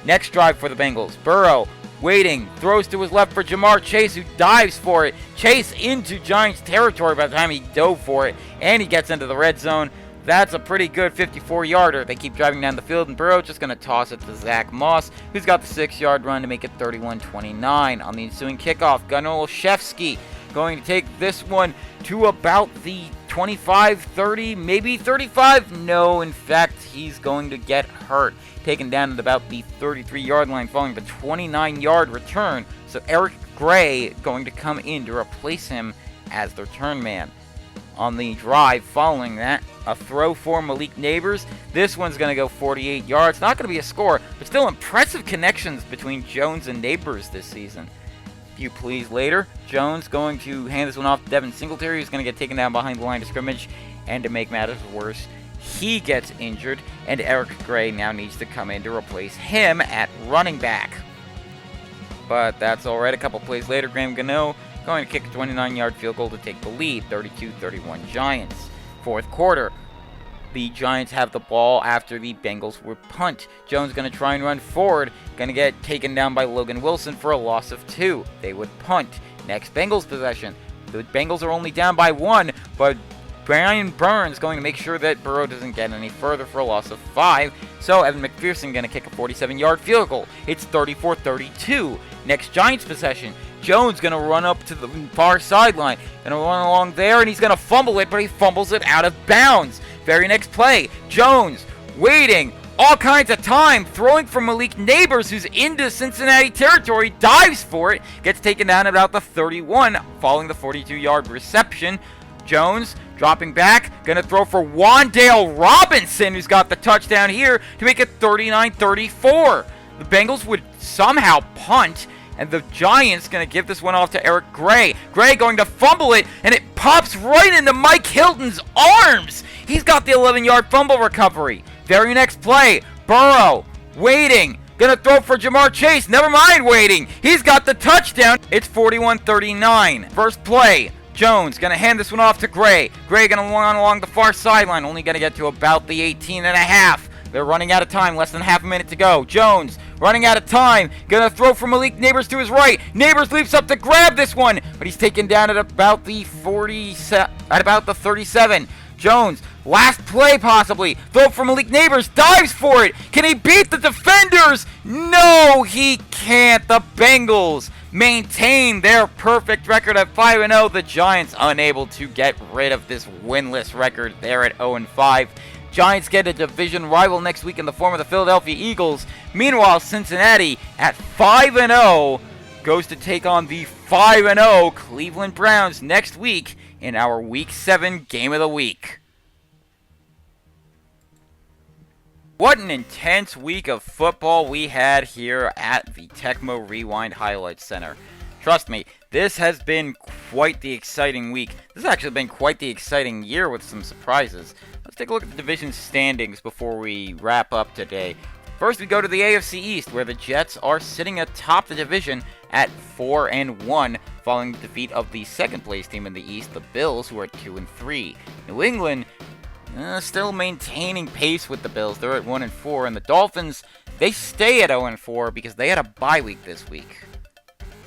Next drive for the Bengals, Burrow waiting, throws to his left for Jamar Chase, who dives for it. Chase into Giants territory by the time he dove for it, and he gets into the red zone. That's a pretty good 54-yarder. They keep driving down the field, and Burrow just going to toss it to Zach Moss, who's got the 6-yard run to make it 31-29. On the ensuing kickoff, Gunnar Olszewski going to take this one to about the 25, 30, maybe 35. No, in fact, he's going to get hurt. Taken down at about the 33-yard line following the 29-yard return. So Eric Gray going to come in to replace him as the return man. On the drive following that, a throw for Malik Neighbors. This one's going to go 48 yards. Not going to be a score, but still impressive connections between Jones and Neighbors this season. A few plays later, Jones going to hand this one off to Devin Singletary, who's going to get taken down behind the line of scrimmage. And to make matters worse, he gets injured, and Eric Gray now needs to come in to replace him at running back. But that's all right. A couple plays later, Graham Gano going to kick a 29-yard field goal to take the lead, 32-31 Giants. Fourth quarter, the Giants have the ball after the Bengals were punt. Jones going to try and run forward, going to get taken down by Logan Wilson for a loss of 2. They would punt. Next Bengals possession, The Bengals are only down by 1, but Brian Burns going to make sure that Burrow doesn't get any further for a loss of 5. So Evan McPherson going to kick a 47-yard field goal. It's 34-32. Next Giants possession. Jones going to run up to the far sideline. Going to run along there, and he's going to fumble it, but he fumbles it out of bounds. Very next play. Jones waiting. All kinds of time, throwing for Malik Neighbors, who's into Cincinnati territory, dives for it, gets taken down at about the 31, following the 42-yard reception. Jones dropping back, gonna throw for Wan'Dale Robinson, who's got the touchdown here to make it 39-34. The Bengals would somehow punt, and the Giants gonna give this one off to Eric Gray. Gray going to fumble it, and it pops right into Mike Hilton's arms. He's got the 11-yard fumble recovery. Very next play, Burrow, waiting, gonna throw for Jamar Chase, never mind waiting, he's got the touchdown, it's 41-39. First play, Jones gonna hand this one off to Gray, Gray gonna run along the far sideline, only gonna get to about the 18.5. They're running out of time, less than half a minute to go. Jones running out of time, gonna throw for Malik Neighbors to his right. Neighbors leaps up to grab this one, but he's taken down at about the 37. Jones, last play possibly, throw for Malik Neighbors, dives for it. Can he beat the defenders? No, he can't. The Bengals maintain their perfect record at 5-0. The Giants unable to get rid of this winless record there at 0-5. Giants get a division rival next week in the form of the Philadelphia Eagles. Meanwhile, Cincinnati at 5-0 goes to take on the 5-0 Cleveland Browns next week in our Week 7 Game of the Week. What an intense week of football we had here at the Tecmo Rewind Highlights Center. Trust me, this has been quite the exciting week. This has actually been quite the exciting year with some surprises. Let's take a look at the division standings before we wrap up today. First, we go to the AFC East, where the Jets are sitting atop the division at 4-1, following the defeat of the second-place team in the East, the Bills, who are 2-3. New England still maintaining pace with the Bills. They're at 1-4, and the Dolphins, they stay at 0-4 because they had a bye week this week.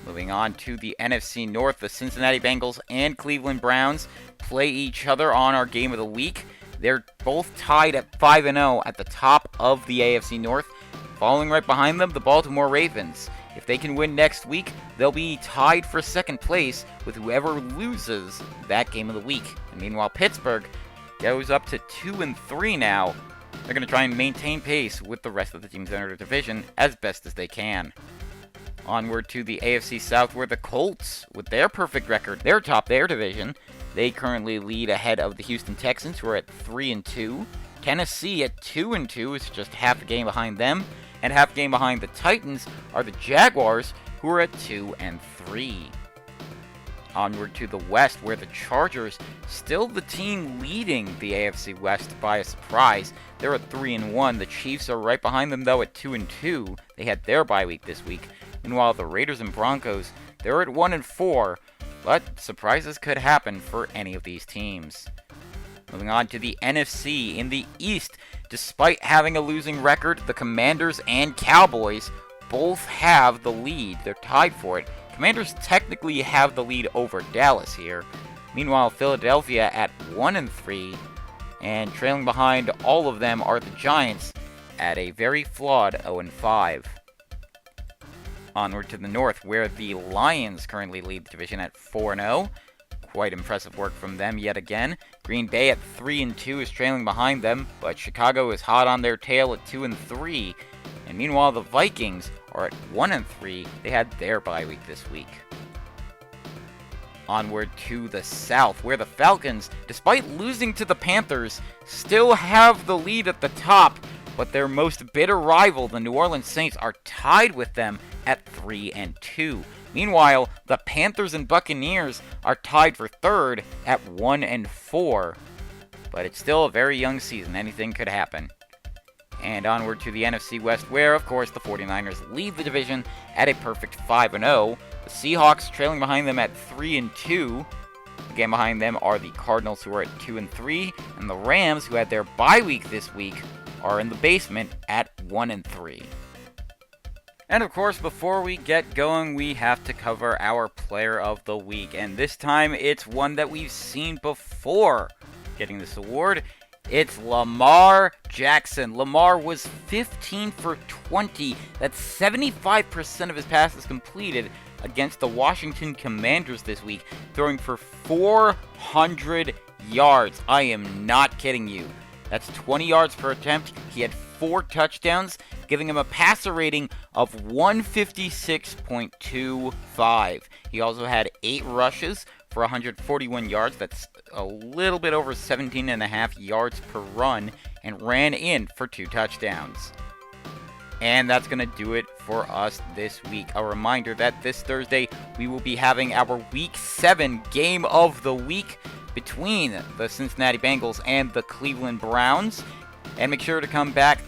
Moving on to the NFC North, the Cincinnati Bengals and Cleveland Browns play each other on our Game of the Week. They're both tied at 5-0 at the top of the AFC North. Following right behind them, the Baltimore Ravens. If they can win next week, they'll be tied for second place with whoever loses that Game of the Week. And meanwhile, Pittsburgh goes up to 2-3 now. They're going to try and maintain pace with the rest of the teams in their division as best as they can. Onward to the AFC South, where the Colts, with their perfect record, they're atop their division. They currently lead ahead of the Houston Texans, who are at 3-2. Tennessee at 2-2 is just half a game behind them. And half a game behind the Titans are the Jaguars, who are at 2-3. Onward to the West, where the Chargers, still the team leading the AFC West by a surprise. They're at 3-1. The Chiefs are right behind them, though, at 2-2. They had their bye week this week. Meanwhile, the Raiders and Broncos, they're at 1-4. But surprises could happen for any of these teams. Moving on to the NFC. In the East, despite having a losing record, the Commanders and Cowboys both have the lead. They're tied for it. Commanders technically have the lead over Dallas here. Meanwhile, Philadelphia at 1-3, and trailing behind all of them are the Giants at a very flawed 0-5. Onward to the North, where the Lions currently lead the division at 4-0. Quite impressive work from them yet again. Green Bay at 3-2 is trailing behind them, but Chicago is hot on their tail at 2-3. And meanwhile, the Vikings are at 1-3. They had their bye week this week. Onward to the South, where the Falcons, despite losing to the Panthers, still have the lead at the top, but their most bitter rival, the New Orleans Saints, are tied with them at 3-2. Meanwhile, the Panthers and Buccaneers are tied for third at 1-4. But it's still a very young season. Anything could happen. And onward to the NFC West, where, of course, the 49ers lead the division at a perfect 5-0. The Seahawks trailing behind them at 3-2. Again, behind them are the Cardinals, who are at 2-3. And the Rams, who had their bye week this week, are in the basement at 1-3. And of course, before we get going, we have to cover our player of the week. And this time, it's one that we've seen before getting this award. It's Lamar Jackson. Lamar was 15 for 20. That's 75% of his passes completed against the Washington Commanders this week, throwing for 400 yards. I am not kidding you. That's 20 yards per attempt. He had 4 touchdowns, giving him a passer rating of 156.25. He also had 8 rushes for 141 yards. That's a little bit over 17.5 yards per run, and ran in for 2 touchdowns. And that's going to do it for us this week. A reminder that this Thursday we will be having our Week 7 Game of the Week between the Cincinnati Bengals and the Cleveland Browns. And make sure to come back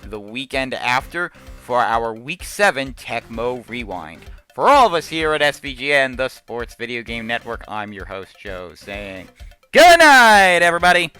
the weekend after for our Week 7 Tecmo Rewind. For all of us here at SVGN, the Sports Video Game Network, I'm your host, Joe, saying good night, everybody!